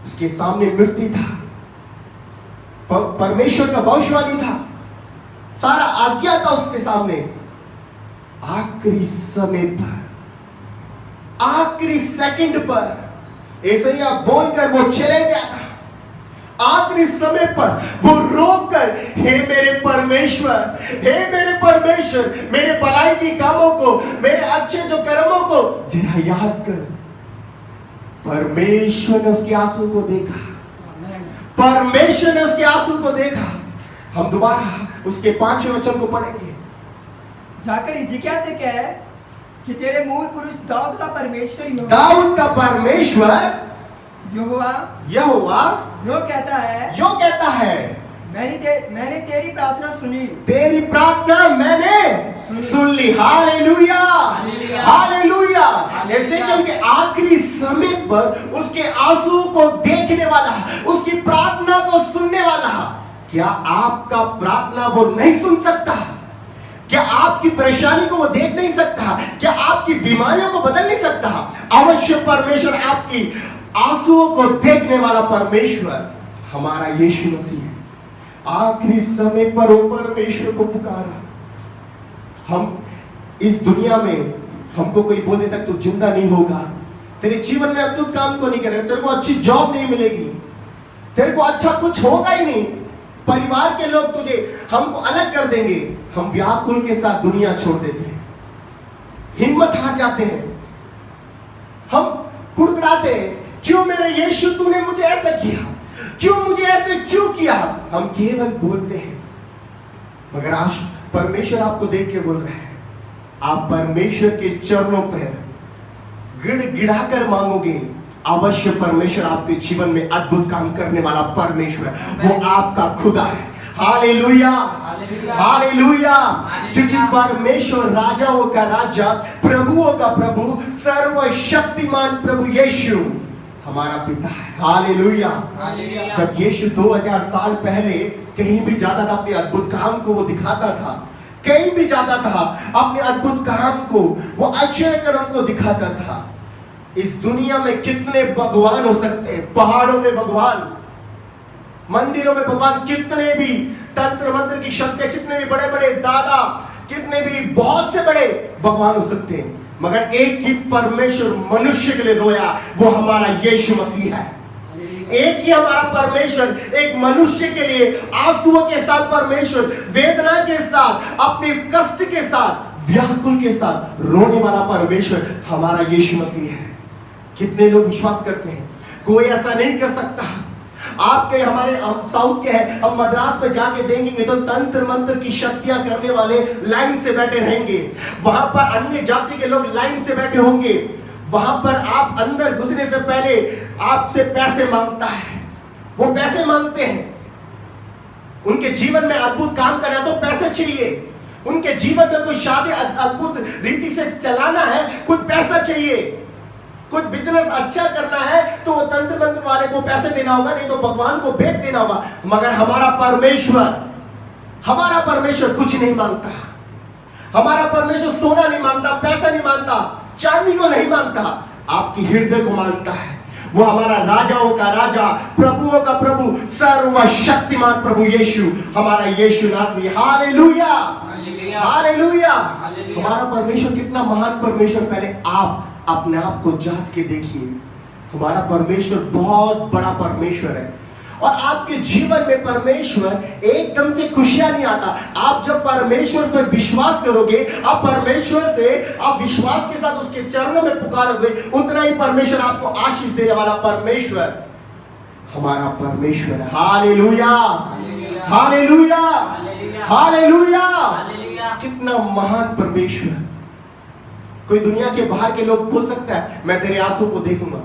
उसके सामने मृत्यु था, परमेश्वर का भविष्यवाणी था, सारा आज्ञा था उसके सामने। आखिरी समय पर, आखिरी सेकंड पर ऐसा बोलकर वो चले गया था। आखिरी समय पर वो रोकर, हे मेरे परमेश्वर, हे मेरे परमेश्वर, मेरे भलाई की कामों को, मेरे अच्छे जो कर्मों को जरा याद कर। परमेश्वर ने उसके आंसू को देखा, परमेश्वर ने उसके आंसू को देखा। हम दोबारा उसके 5वें वचन को पढ़ेंगे। जाकर हिजकिय्याह से कह कि तेरे मूल पुरुष दाऊद का परमेश्वर दाऊद का परमेश्वर यहोवा यो कहता है, मैंने तेरी प्रार्थना सुनी, तेरी प्रार्थना मैंने सुन ली। Hallelujah, hallelujah. ऐसे क्योंकि आखिरी समय पर उसके आंसू को देखने वाला, उसकी प्रार्थना को सुनने वाला, क्या आपका प्रार्थना वो नहीं सुन सकता? क्या आपकी परेशानी को वो देख नहीं सकता? क्या आपकी बीमारियों को बदल नहीं सकता? अवश्य परमेश्वर आपकी आंसुओं को देखने वाला परमेश्वर हमारा यीशु मसीह है। आखिरी समय पर वो परमेश्वर को पुकारा। हम इस दुनिया में, हमको कोई बोले तक तू जिंदा नहीं होगा, तेरे जीवन में अब तू काम को नहीं करेगा, तेरे को अच्छी जॉब नहीं मिलेगी, तेरे को अच्छा कुछ होगा ही नहीं, परिवार के लोग तुझे, हमको अलग कर देंगे, हम व्याकुल के साथ दुनिया छोड़ देते हैं, हिम्मत हार जाते हैं, हम कुड़कुड़ाते हैं, क्यों मेरे यीशु तूने मुझे ऐसा किया, क्यों मुझे ऐसे क्यों किया, हम केवल बोलते हैं। मगर आज परमेश्वर आपको देख के बोल रहा है, आप परमेश्वर के चरणों पर गिड़गिड़ा कर मांगोगे, अवश्य परमेश्वर आपके जीवन में अद्भुत काम करने वाला परमेश्वर, वो आपका खुदा है, हालेलुया, हालेलुया। हालेलुया। क्योंकि हालेलुया। परमेश्वर राजाओं का राजा, प्रभुओं का प्रभु, सर्वशक्तिमान प्रभु यीशु हमारा पिता है। हालेलुया। हालेलुया। जब यीशु 2000 साल पहले कहीं भी जाता था, अपने अद्भुत काम को वो दिखाता था, कहीं भी जाता था अपने अद्भुत काम को, वो आश्चर्य कर्म को दिखाता था। इस दुनिया में कितने भगवान हो सकते हैं, पहाड़ों में भगवान, मंदिरों में भगवान, कितने भी तंत्र मंत्र की शक्तियां, कितने भी बड़े बड़े दादा, कितने भी बहुत से बड़े भगवान हो सकते हैं, मगर एक ही परमेश्वर मनुष्य के लिए रोया, वो हमारा यीशु मसीह है। एक ही हमारा परमेश्वर एक मनुष्य के लिए आंसुओं के साथ, परमेश्वर वेदना के साथ, अपने कष्ट के साथ, व्याकुल के साथ रोने वाला परमेश्वर हमारा यीशु मसीह है। कितने लोग विश्वास करते हैं? कोई ऐसा नहीं कर सकता। आपके हमारे हम साउथ के हैं, हम मद्रास में जाके देखेंगे तो तंत्र मंत्र की शक्तियां करने वाले लाइन से बैठे रहेंगे। वहां पर अन्य जाति के लोग लाइन से बैठे होंगे। वहां पर आप अंदर घुसने से पहले आपसे पैसे मांगता है, वो पैसे मांगते हैं। उनके जीवन में अद्भुत काम करना तो पैसे चाहिए, उनके जीवन में कोई शादी अद्भुत रीति से चलाना है, कुछ पैसा चाहिए, कुछ बिजनेस अच्छा करना है तो वो तंत्र मंत्र वाले को पैसे देना होगा, नहीं तो भगवान को भेंट देना होगा। मगर हमारा परमेश्वर कुछ नहीं मांगता। हमारा परमेश्वर सोना नहीं मांगता, पैसा नहीं मांगता, चांदी को नहीं मांगता, आपकी हृदय को मांगता है। वो हमारा राजाओं का राजा, प्रभुओं का प्रभु, सर्वशक्तिमान प्रभु यीशु, हमारा यीशु नासरी। Hallelujah, hallelujah. हालेलुया। हालेलुया। हमारा परमेश्वर कितना महान परमेश्वर, पहले आप अपने आप को जांच के देखिए। हमारा परमेश्वर बहुत बड़ा परमेश्वर है, और आपके जीवन में परमेश्वर एकदम से खुशियां नहीं आता। आप जब परमेश्वर पर विश्वास करोगे, आप परमेश्वर से आप विश्वास के साथ उसके चरणों में पुकारोगे, उतना ही परमेश्वर आपको आशीष देने वाला परमेश्वर हमारा परमेश्वर है। Hallelujah, hallelujah, hallelujah. कितना महान परमेश्वर। कोई दुनिया के बाहर के लोग बोल सकता है मैं तेरे आंसू को देखूंगा।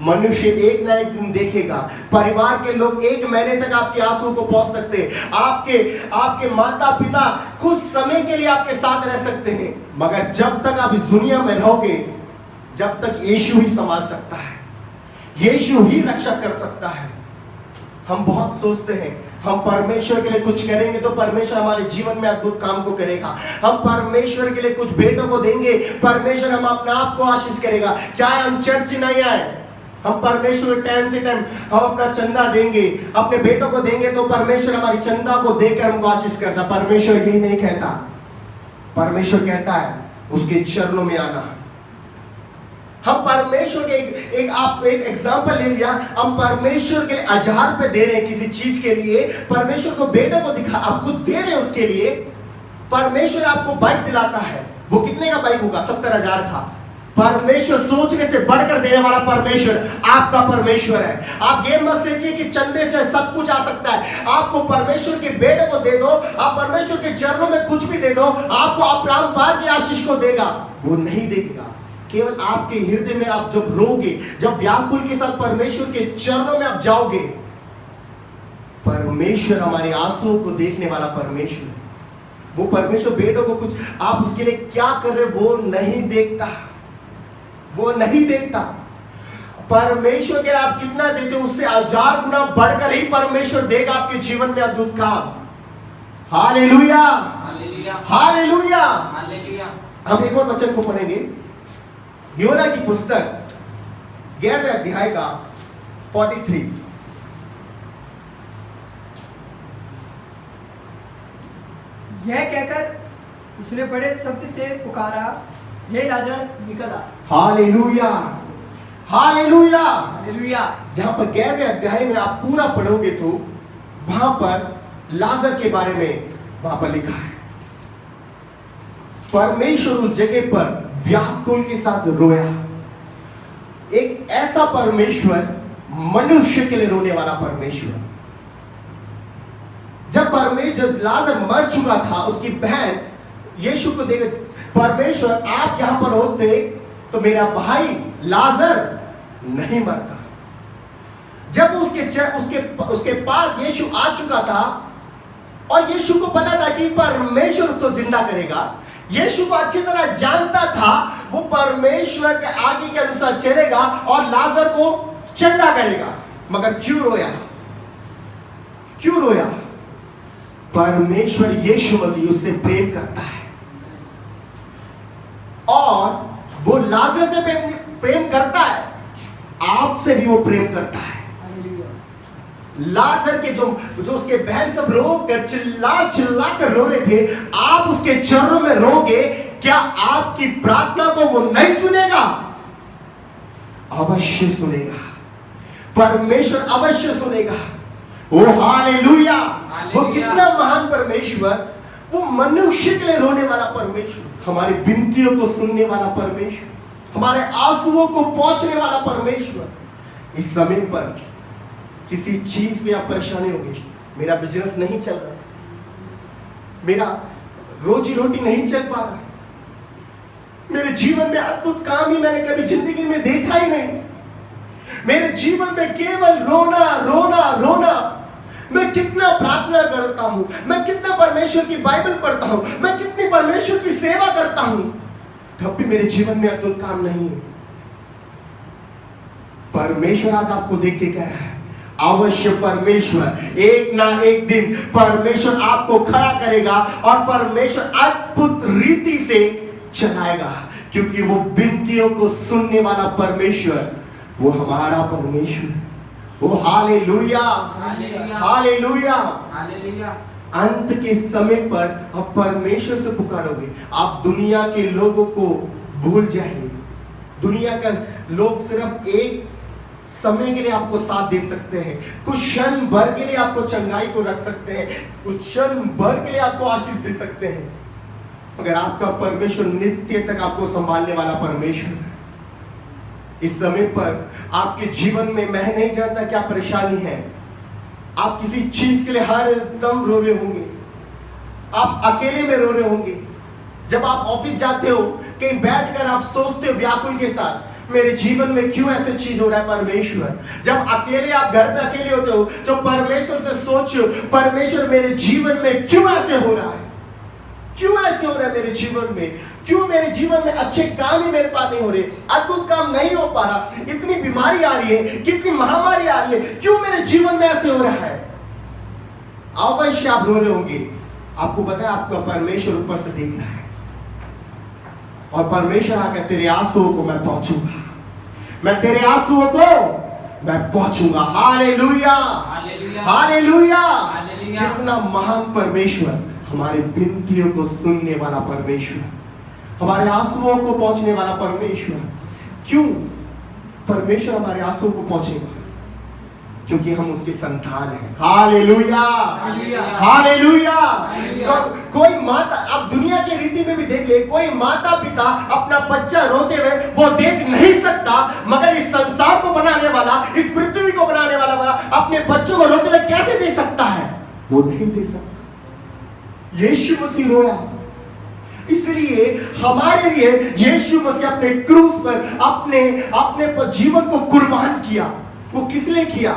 मनुष्य एक ना एक दिन देखेगा। परिवार के लोग एक महीने तक आपके आंसू को पहुंच सकते हैं। आपके माता पिता कुछ समय के लिए आपके साथ रह सकते हैं, मगर जब तक आप इस दुनिया में रहोगे, जब तक यीशु ही संभाल सकता है, यीशु ही रक्षा कर सकता है। हम बहुत सोचते हैं हम परमेश्वर के लिए कुछ करेंगे तो परमेश्वर हमारे जीवन में अद्भुत काम को करेगा। हम परमेश्वर के लिए कुछ बेटों को देंगे, परमेश्वर हम अपने आप को आशीष करेगा। चाहे हम चर्च नहीं आए, हम परमेश्वर टाइम से टाइम हम अपना चंदा देंगे, अपने बेटों को देंगे तो परमेश्वर हमारी चंदा को देकर हमको आशीष करता। परमेश्वर यही नहीं कहता, परमेश्वर कहता है उसके चरणों में आना। हम परमेश्वर के एक एग्जांपल ले लिया, हम परमेश्वर के लिए 1000 रुपए दे रहे हैं किसी चीज के लिए, परमेश्वर को बेटे को दिखा आप कुछ दे रहे हैं उसके लिए। परमेश्वर आपको बाइक दिलाता है, वो कितने का बाइक होगा? 70,000 का। परमेश्वर सोचने से बढ़कर देने वाला परमेश्वर आपका परमेश्वर है। आप ये मत सोचिए कि चंदे से सब कुछ आ सकता है। आपको परमेश्वर के बेटे को दे दो, आप परमेश्वर के चरणों में कुछ भी दे दो, आपको अपरांपार की आशीष को देगा, वो नहीं देगा। केवल आपके हृदय में आप जब रोगे, जब व्याकुल के साथ परमेश्वर के चरणों में आप जाओगे, परमेश्वर हमारे आंसुओं को देखने वाला परमेश्वर, वो परमेश्वर बेटों को कुछ आप उसके लिए क्या कर रहे वो नहीं देखता, वो नहीं देखता। परमेश्वर के लिए आप कितना देते हो उससे 1000 गुना बढ़कर ही परमेश्वर देगा आपके जीवन में अद्भुत काम। Hallelujah, hallelujah. हम एक और वचन को पढ़ेंगे, योना की पुस्तक 11वें अध्याय का 43। यह कहकर उसने बड़े शब्द से पुकारा, हे लाजर निकल आ। Hallelujah, hallelujah, hallelujah. यहाँ पर 11वें अध्याय में आप पूरा पढ़ोगे तो वहां पर लाजर के बारे में वहां पर लिखा है। परमेश्वर उस जगह पर व्याकुल के साथ रोया। एक ऐसा परमेश्वर, मनुष्य के लिए रोने वाला परमेश्वर। जब लाजर मर चुका था, उसकी बहन यीशु को देख, परमेश्वर आप यहां पर होते तो मेरा भाई लाजर नहीं मरता। जब उसके पास यीशु आ चुका था, और यीशु को पता था कि परमेश्वर उसको जिंदा करेगा। यीशु को अच्छी तरह जानता था वो परमेश्वर के आगे के अनुसार चलेगा और लाजर को चंगा करेगा। मगर क्यों रोया? क्यों रोया? परमेश्वर यीशु मसीह उससे प्रेम करता है और वो लाजर से प्रेम करता है, आपसे भी वो प्रेम करता है। लाजर के जो उसके बहन सब रो कर चिल्ला कर रो रहे थे, आप उसके चरणों में रोगे, क्या आपकी प्रार्थना को वो नहीं सुनेगा? अवश्य सुनेगा। परमेश्वर अवश्य सुनेगा। ओ हालेलुया! वो कितना महान परमेश्वर, वो मनुष्य के लिए रोने वाला परमेश्वर, हमारी विनतियों को सुनने वाला परमेश्वर, हमारे आंसुओं को पोंछने वाला परमेश्वर। इस समय पर किसी चीज में आप परेशानी होगी, मेरा बिजनेस नहीं चल रहा, मेरा रोजी रोटी नहीं चल पा रहा, मेरे जीवन में अद्भुत काम ही मैंने कभी जिंदगी में देखा ही नहीं, मेरे जीवन में केवल रोना रोना रोना, मैं कितना प्रार्थना करता हूं, मैं कितना परमेश्वर की बाइबल पढ़ता हूं, मैं कितनी परमेश्वर की सेवा करता हूं, तब भी मेरे जीवन में अद्भुत काम नहीं है। परमेश्वर आज आपको देख के कह रहा है, अवश्य परमेश्वर एक ना एक दिन परमेश्वर आपको खड़ा करेगा और परमेश्वर अद्भुत रीति से चलाएगा, क्योंकि वो विनतियों को सुनने वाला परमेश्वर वो हमारा परमेश्वर। वो हालेलुया हालेलुया। अंत के समय पर आप परमेश्वर से पुकारोगे, आप दुनिया के लोगों को भूल जाएंगे। दुनिया का लोग सिर्फ एक समय के लिए आपको साथ दे सकते हैं, कुछ क्षण भर के लिए आपको चंगाई को रख सकते हैं, कुछ क्षण भर के लिए आपको आशीष दे सकते हैं, मगर आपका परमेश्वर नित्य तक आपको संभालने वाला परमेश्वर है। इस समय पर आपके जीवन में मैं नहीं जानता क्या परेशानी है, आप किसी चीज के लिए हर दम रो रहे होंगे, आप अकेले में रो रहे होंगे। जब आप ऑफिस जाते हो, कहीं बैठकर आप सोचते हो व्याकुल के साथ, मेरे जीवन में क्यों ऐसे चीज हो रहा है परमेश्वर। जब अकेले आप घर पे अकेले होते हो तो परमेश्वर से सोचो, परमेश्वर मेरे जीवन में क्यों ऐसे हो रहा है, क्यों ऐसे हो रहा है मेरे जीवन में, क्यों मेरे जीवन में अच्छे काम ही मेरे पास नहीं हो रहे, अद्भुत काम नहीं हो पा रहा, इतनी बीमारी आ रही है, कितनी महामारी आ रही है, क्यों मेरे जीवन में ऐसे हो रहा है। अवश्य आप रो रहे होंगे, आपको पता है आपका परमेश्वर ऊपर से देख रहा है और परमेश्वर आकर तेरे आंसुओं को मैं पहुंचूंगा, मैं तेरे आंसुओं को मैं पहुंचूंगा। Hallelujah hallelujah. कितना महान परमेश्वर, हमारे विनतियों को सुनने वाला परमेश्वर, हमारे आंसुओं को पहुंचने वाला परमेश्वर। क्यों परमेश्वर हमारे आंसुओं को पहुंचेगा? क्योंकि हम उसकी संतान हैं। Hallelujah hallelujah. कोई माता, आप दुनिया के रीति में भी देख ले, कोई माता पिता अपना बच्चा रोते हुए वो देख नहीं सकता, मगर इस संसार को बनाने वाला, इस पृथ्वी को बनाने वाला अपने बच्चों को रोते हुए कैसे दे सकता है? वो नहीं दे सकता। यीशु मसीह रोया, इसलिए हमारे लिए यीशु मसीह अपने क्रूस पर अपने जीवन को कुर्बान किया। वो किस लिए किया?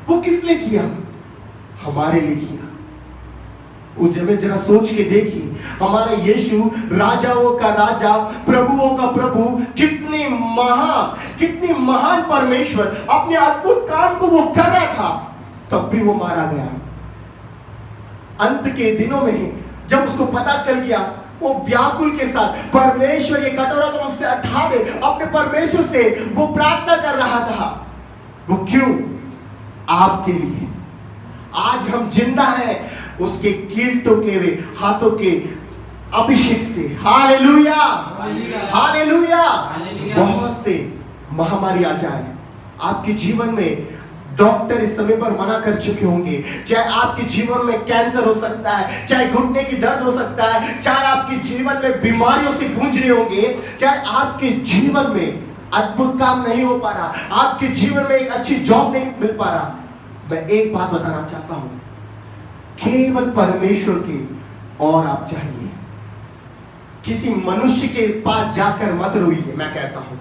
वो किस लिए किया? हमारे लिए किया। वो जब जरा सोच के देखी, हमारा यीशु राजाओं का राजा, प्रभुओं का प्रभु, कितनी महान परमेश्वर, अपने अद्भुत काम को वो कर रहा था, तब भी वो मारा गया। अंत के दिनों में जब उसको पता चल गया, वो व्याकुल के साथ, परमेश्वर ये कटोरा तो मुझसे हटा दे, अपने परमेश्वर से वो प्रार्थना कर रहा था। वो क्यों? आपके लिए। आज हम जिंदा हैं उसके कीलटों के हाथों के अभिषेक से। Hallelujah hallelujah. बहुत से महामारी आ जाए आपके जीवन में, डॉक्टर इस समय पर मना कर चुके होंगे, चाहे आपके जीवन में कैंसर हो सकता है, चाहे घुटने की दर्द हो सकता है, चाहे आपके जीवन में बीमारियों से गूंज रहे होंगे, चाहे आपके जीवन में अद्भुत काम नहीं हो पा रहा, आपके जीवन में एक अच्छी जॉब नहीं मिल पा रहा, मैं एक बात बताना चाहता हूं, केवल परमेश्वर की और आप चाहिए। किसी मनुष्य के पास जाकर मत रोइए। मैं कहता हूं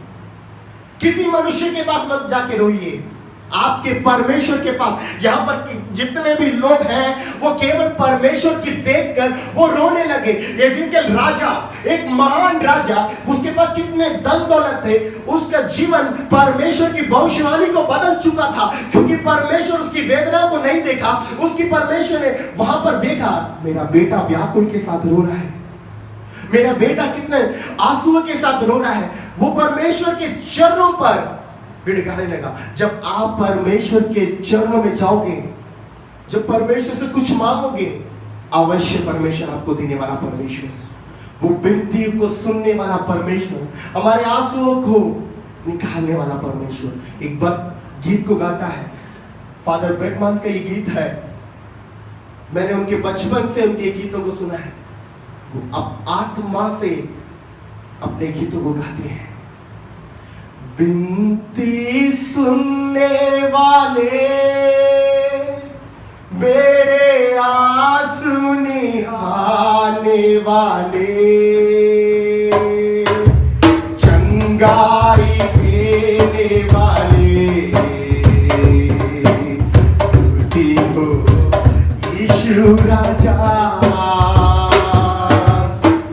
किसी मनुष्य के पास मत जाके रोइए। आपके परमेश्वर के पास। यहाँ पर जितने भी लोग हैं वो केवल परमेश्वर की देखकर वो रोने लगे। यजीकेल राजा, एक महान राजा, उसके पास कितने धन दौलत थे, उसका जीवन परमेश्वर की भविष्यवाणी को बदल चुका था, क्योंकि परमेश्वर उसकी वेदना को नहीं देखा। उसकी परमेश्वर ने वहां पर देखा, मेरा बेटा व्याकुल के साथ रो रहा है, मेरा बेटा कितने आंसुओं के साथ रो रहा है। वो परमेश्वर के चरणों पर गिड़गिड़ाने लगा। जब आप परमेश्वर के चरणों में जाओगे, जब परमेश्वर से कुछ मांगोगे, अवश्य परमेश्वर आपको देने वाला परमेश्वर, वो विनती को सुनने वाला परमेश्वर, हमारे आंसुओं को निकालने वाला परमेश्वर। एक गीत को गाता है, फादर ब्रेटमांस का ये गीत है, मैंने उनके बचपन से उनके गीतों को सुना है। वो अब आत्मा से अपने गीतों को गाते हैं। विनती सुनने वाले, मेरे आंसू निहाने वाले, चंगाई देने वाले, स्तुति हो यीशु राजा,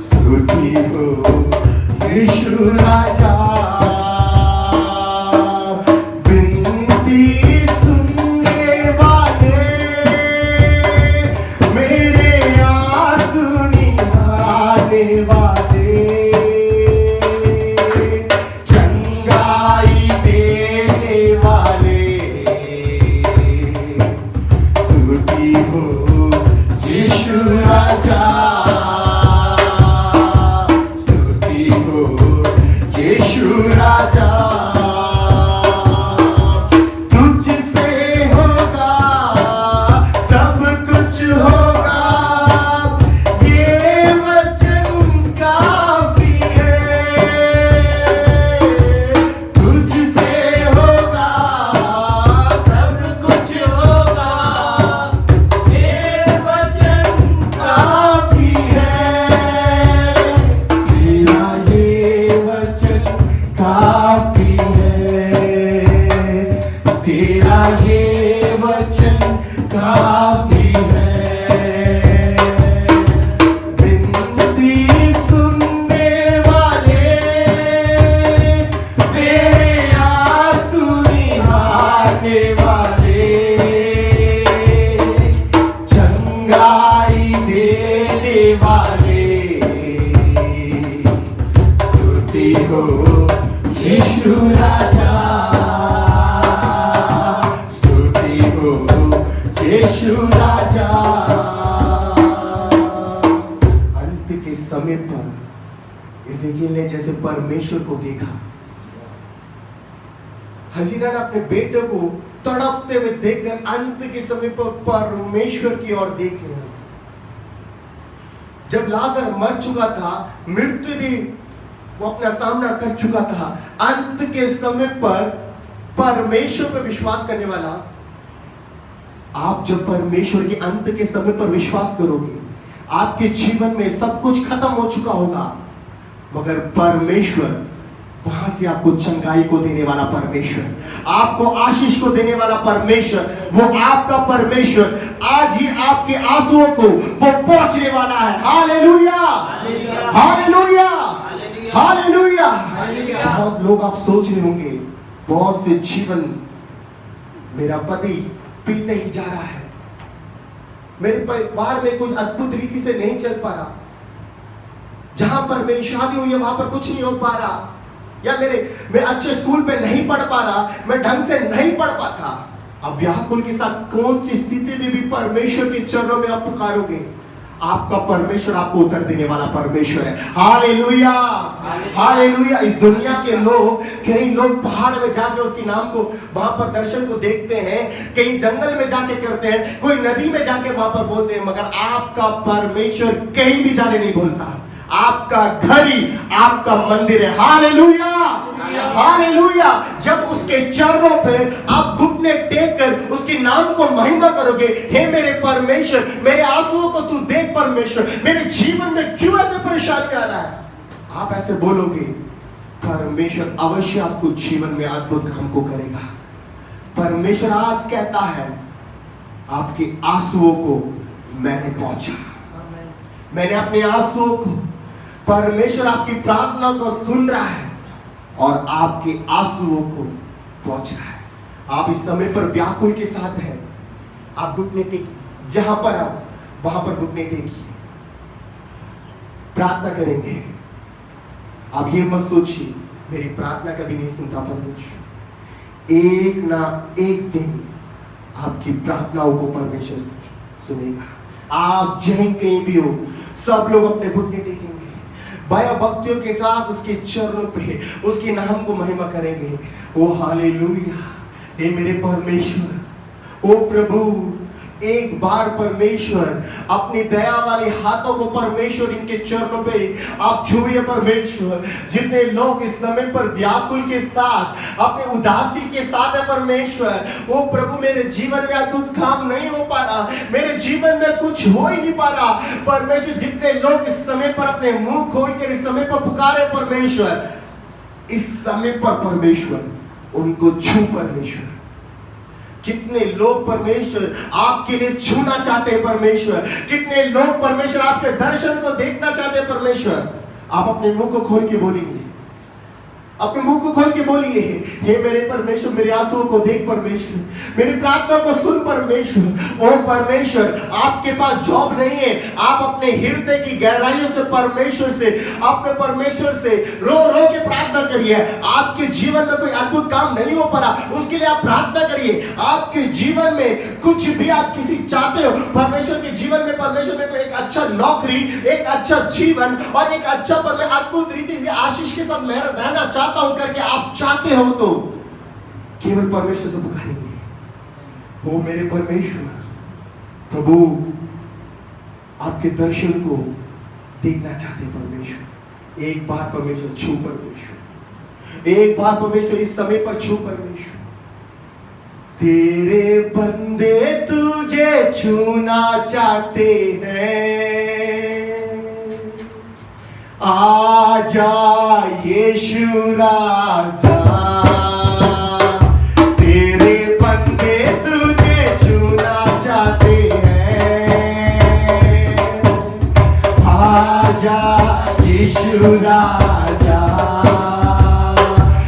स्तुति हो यीशु राजा। परमेश्वर को देखा, हजीरा ने अपने बेटे को तड़पते हुए देखकर अंत के समय पर परमेश्वर की ओर देख लिया। जब लाजर मर चुका था, मृत्यु भी वो अपना सामना कर चुका था, अंत के समय पर परमेश्वर पर विश्वास करने वाला, आप जब परमेश्वर के अंत के समय पर विश्वास करोगे, आपके जीवन में सब कुछ खत्म हो चुका होगा, मगर परमेश्वर वहां से आपको चंगाई को देने वाला परमेश्वर, आपको आशीष को देने वाला परमेश्वर, वो आपका परमेश्वर आज ही आपके आंसुओं को वो पहुंचने वाला है। Hallelujah, hallelujah, hallelujah. बहुत लोग आप सोच रहे होंगे, बहुत से जीवन मेरा पति पीते ही जा रहा है, मेरे परिवार में कुछ अद्भुत रीति से नहीं चल पा रहा, जहां पर मेरी शादी हुई है वहां पर कुछ नहीं हो पा रहा, या मैं अच्छे स्कूल पे नहीं पढ़ पा रहा, मैं ढंग से नहीं पढ़ पाता। अब व्याकुल के साथ कौन सी स्थिति में भी परमेश्वर के चरणों में आप पुकारोगे, आपका परमेश्वर आपको उत्तर देने वाला परमेश्वर है। Hallelujah, hallelujah. इस दुनिया के लोग, कई लोग पहाड़ में जाके उसके नाम को, वहां पर दर्शन को देखते हैं, कई जंगल में जाके करते हैं, कोई नदी में जाके वहां पर बोलते हैं, मगर आपका परमेश्वर कहीं भी जाने नहीं बोलता। आपका घर ही आपका मंदिर है। Hallelujah, hallelujah. जब उसके चरणों पे आप घुटने टेक कर उसके नाम को महिमा करोगे, हे मेरे परमेश्वर, मेरे आंसुओं को तू देख परमेश्वर, मेरे जीवन में क्यों ऐसे परेशानी आ रहा है, आप ऐसे बोलोगे, परमेश्वर अवश्य आपको जीवन में अद्भुत काम को करेगा। परमेश्वर आज कहता है आपके आंसुओं को मैंने पहुंचा, मैंने अपने आंसुओं को, परमेश्वर आपकी प्रार्थना को सुन रहा है और आपके आंसुओं को पहुंच रहा है। आप इस समय पर व्याकुल के साथ हैं, आप घुटने टेकिए, जहां पर आप वहां पर घुटने टेकिए, प्रार्थना करेंगे। आप ये मत सोचिए मेरी प्रार्थना कभी नहीं सुनता परमेश्वर, एक ना एक दिन आपकी प्रार्थनाओं को परमेश्वर सुनेगा। आप जहीं कहीं भी हो, सब लोग अपने घुटने टेकेंगे, भय भक्तियों के साथ उसके चरणों पे उसके नाम को महिमा करेंगे। ओ हालेलुया, हे मेरे परमेश्वर, ओ प्रभु, एक बार परमेश्वर अपनी दया वाले हाथों को परमेश्वर इनके चरणों पे आप छुइए परमेश्वर। जितने लोग इस समय पर व्याकुल के साथ अपने उदासी के साथ है परमेश्वर, ओ प्रभु मेरे जीवन में अद्भुत काम नहीं हो पा रहा, मेरे जीवन में कुछ हो ही नहीं पा रहा परमेश्वर, जितने लोग इस समय पर अपने मुंह खोल कर इस समय पर पुकारे परमेश्वर, इस समय पर परमेश्वर उनको छू परमेश्वर। कितने लोग परमेश्वर आपके लिए छूना चाहते हैं परमेश्वर, कितने लोग परमेश्वर आपके दर्शन को देखना चाहते हैं परमेश्वर। आप अपने मुंह को खोल के बोलेंगे, अपने मुंह को खोल के बोलिए, हे मेरे परमेश्वर, मेरे आंसुओं को देख परमेश्वर, मेरी प्रार्थना को सुन परमेश्वर। ओ परमेश्वर, आपके पास जॉब नहीं है, आप अपने हृदय की गहराइयों से परमेश्वर से, अपने परमेश्वर से रो रो के प्रार्थना करिए। आपके जीवन में कोई अद्भुत काम नहीं हो पा रहा, उसके लिए आप प्रार्थना करिए। आपके जीवन में कुछ भी आप किसी चाहते हो परमेश्वर के जीवन में, परमेश्वर में कोई एक अच्छा नौकरी, एक अच्छा जीवन और एक अच्छा अद्भुत रीति से आशीष के साथ रहना चाहता हूं करके आप चाहते हो तो केवल परमेश्वर से पुकारेंगे। ओ मेरे परमेश्वर, प्रभु आपके दर्शन को देखना चाहते हैं परमेश्वर। एक बार परमेश्वर छू परमेश्वर, एक बार परमेश्वर इस समय पर छू परमेश्वर। तेरे बंदे तुझे छूना चाहते हैं, आजा यीशु राजा, तेरे बंदे तुझे छूना चाहते हैं, आजा यीशु राजा,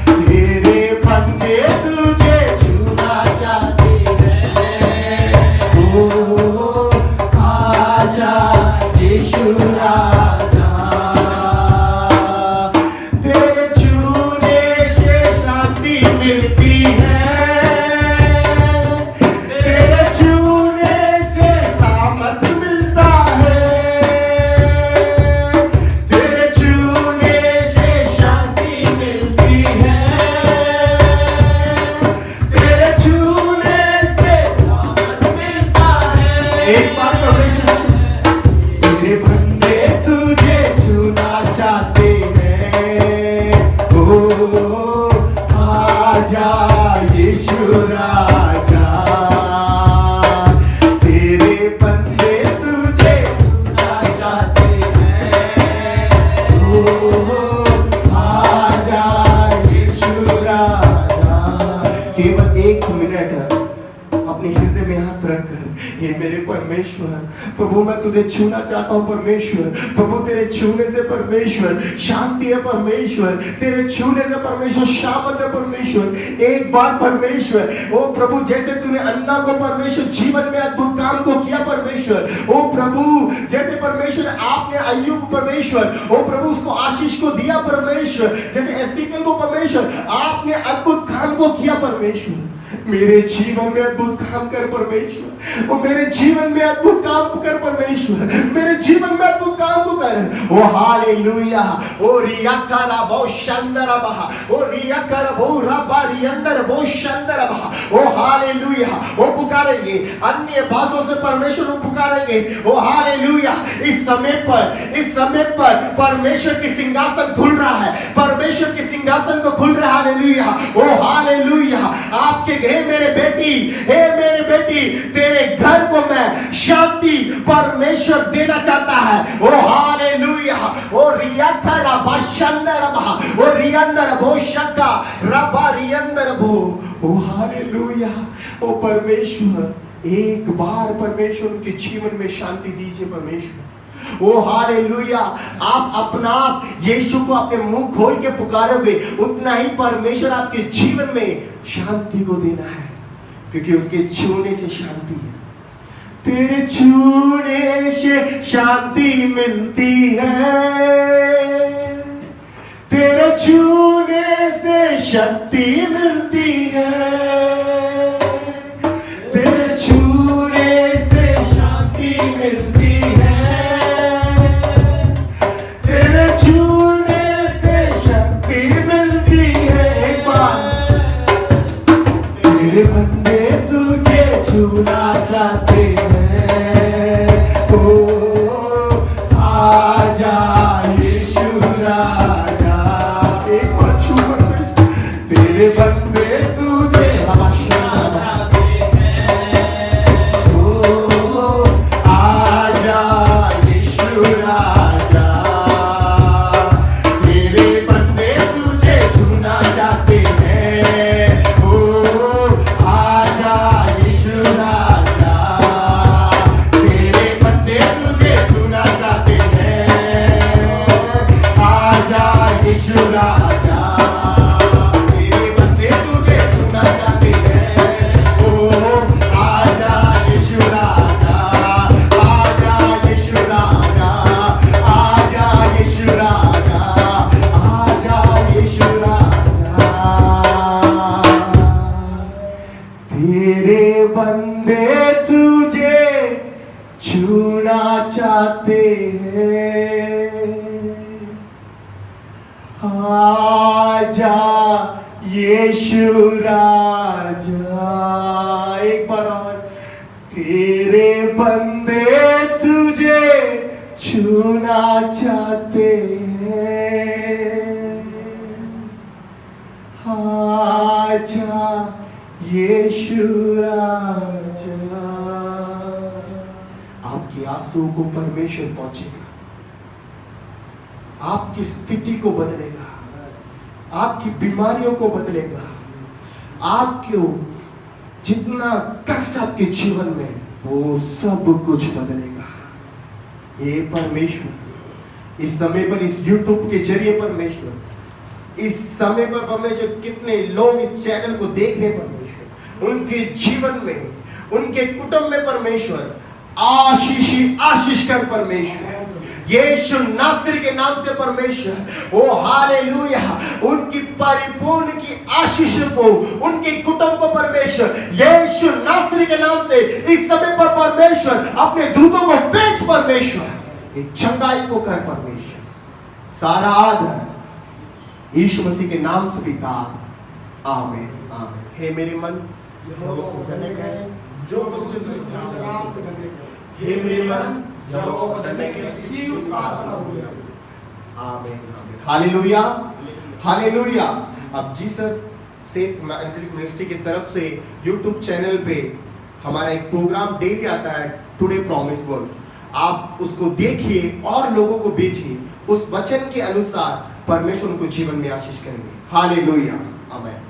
तेरे बंदे तुझे छूना चाहते हैं, ओ आजा यीशु राजा। प्रभु मैं तुझे छूना चाहता हूं परमेश्वर, प्रभु तेरे छूने से परमेश्वर शांति है परमेश्वर, तेरे छूने से परमेश्वर शामत है परमेश्वर। एक बार परमेश्वर, ओ प्रभु जैसे तूने अन्ना को परमेश्वर जीवन में अद्भुत काम को किया परमेश्वर, ओ प्रभु जैसे परमेश्वर आपने अय्यूब परमेश्वर, ओ प्रभु उसको आशीष को दिया परमेश्वर, जैसे एसीकल को परमेश्वर आपने अद्भुत काम को किया परमेश्वर, मेरे जीवन में अद्भुत काम कर परमेश्वर, ओ मेरे जीवन में अद्भुत काम कर परमेश्वर, मेरे जीवन में अद्भुत काम को कर। ओ हालेलुया, ओ रियाकारा बो शंदरा बहा, ओ रियाकारा बो रबारी अंदर बो शंदरा बहा, ओ हालेलुया। ओ पुकारेंगे अन्य भाषाओं से परमेश्वर को पुकारेंगे, ओ हालेलुया। इस समय पर परमेश्वर की सिंहासन खुल रहा है, परमेश्वर के सिंहासन को खुल रहा है, हालेलुया, ओ हालेलुया। आपके हे मेरे बेटी तेरे घर को मैं शांति परमेश्वर देना चाहता है, ओ हालेलुया। ओ रियाथा रबा शंदर बहा, ओ रियंदर भो शक्का रबा रियंदर भो, ओ हालेलुया। ओ परमेश्वर, एक बार परमेश्वर उनके जीवन में शांति दीजिए परमेश्वर। ओ हालेलुया। आप अपना आप यीशु को अपने मुंह खोल के पुकारोगे, उतना ही परमेश्वर आपके जीवन में शांति को देना है, क्योंकि उसके छूने से शांति है। तेरे छूने से शांति मिलती है, तेरे छूने से शक्ति मिलती है, तेरे छूने से शांति मिलती है, तेरे छूने से शक्ति मिलती है। एक बार तेरे बंदे तुझे छूना चाहते हैं, ओ आजा यीशु राजा। एक बार छू तेरे बंदे तुझे छूना चाहते हैं, ओ आजा यीशु राजा। तेरे बंदे तुझे छूना चाहते हैं, ओ आजा यीशु राजा। तेरे बंदे तुझे छूना चाहते हैं, आजा यीशु राजा। तेरे बंदे तुझे छूना चाहते हैं, ओ आजा यीशु राजा। आजा यीशु राजा, आजा यीशु राजा, आजा यीशु राजा। तेरे बंदे तुझे छूना चाहते हैं, आजा यीशु राजा। एक बार और, तेरे बंदे तुझे छूना चाहते हैं, आजा यीशु राजा। आपकी आंसुओं को परमेश्वर पहुंचेगा, आपकी स्थिति को बदलेगा, आपकी बीमारियों को बदलेगा, आपको जितना कष्ट आपके जीवन में, वो सब कुछ बदलेगा। ये परमेश्वर इस समय पर, इस YouTube के जरिए परमेश्वर, इस समय पर परमेश्वर कितने लोग इस चैनल को देख रहे हैं परमेश्वर, उनके जीवन में, उनके कुटुंब में परमेश्वर आशीष ही आशीष कर परमेश्वर। यीशु नासरी के नाम से परमेश्वर, ओ हालेलुया, उनकी परिपूर्ण की आशीष को, उनके कुटुंब को परमेश्वर यीशु नासरी के नाम से इस समय पर परमेश्वर अपने दूतों को भेज परमेश्वर, एक चंगाई को कर परमेश्वर। सारा आदर यीशु मसीह के नाम से पिता, आमीन आमीन। हे मेरे मन यहोवा को धन्य कहे, जो कुछ उसने किया तो धन्य कहे। हे मेरे मन यहोवा को धन्य कहे, किसी उसका आत्मा भूले। आमीन आमीन। Hallelujah hallelujah. अब जीसस सेफ मिनिस्ट्री की तरफ से YouTube चैनल पे हमारा एक प्रोग्राम डेली आता है, टुडे प्रॉमिस वर्ड्स। आप उसको देखिए और लोगों को भेजिए, उस वचन के अनुसार परमेश्वर उनको जीवन में आशीष करेंगे। हालेलुया आमीन।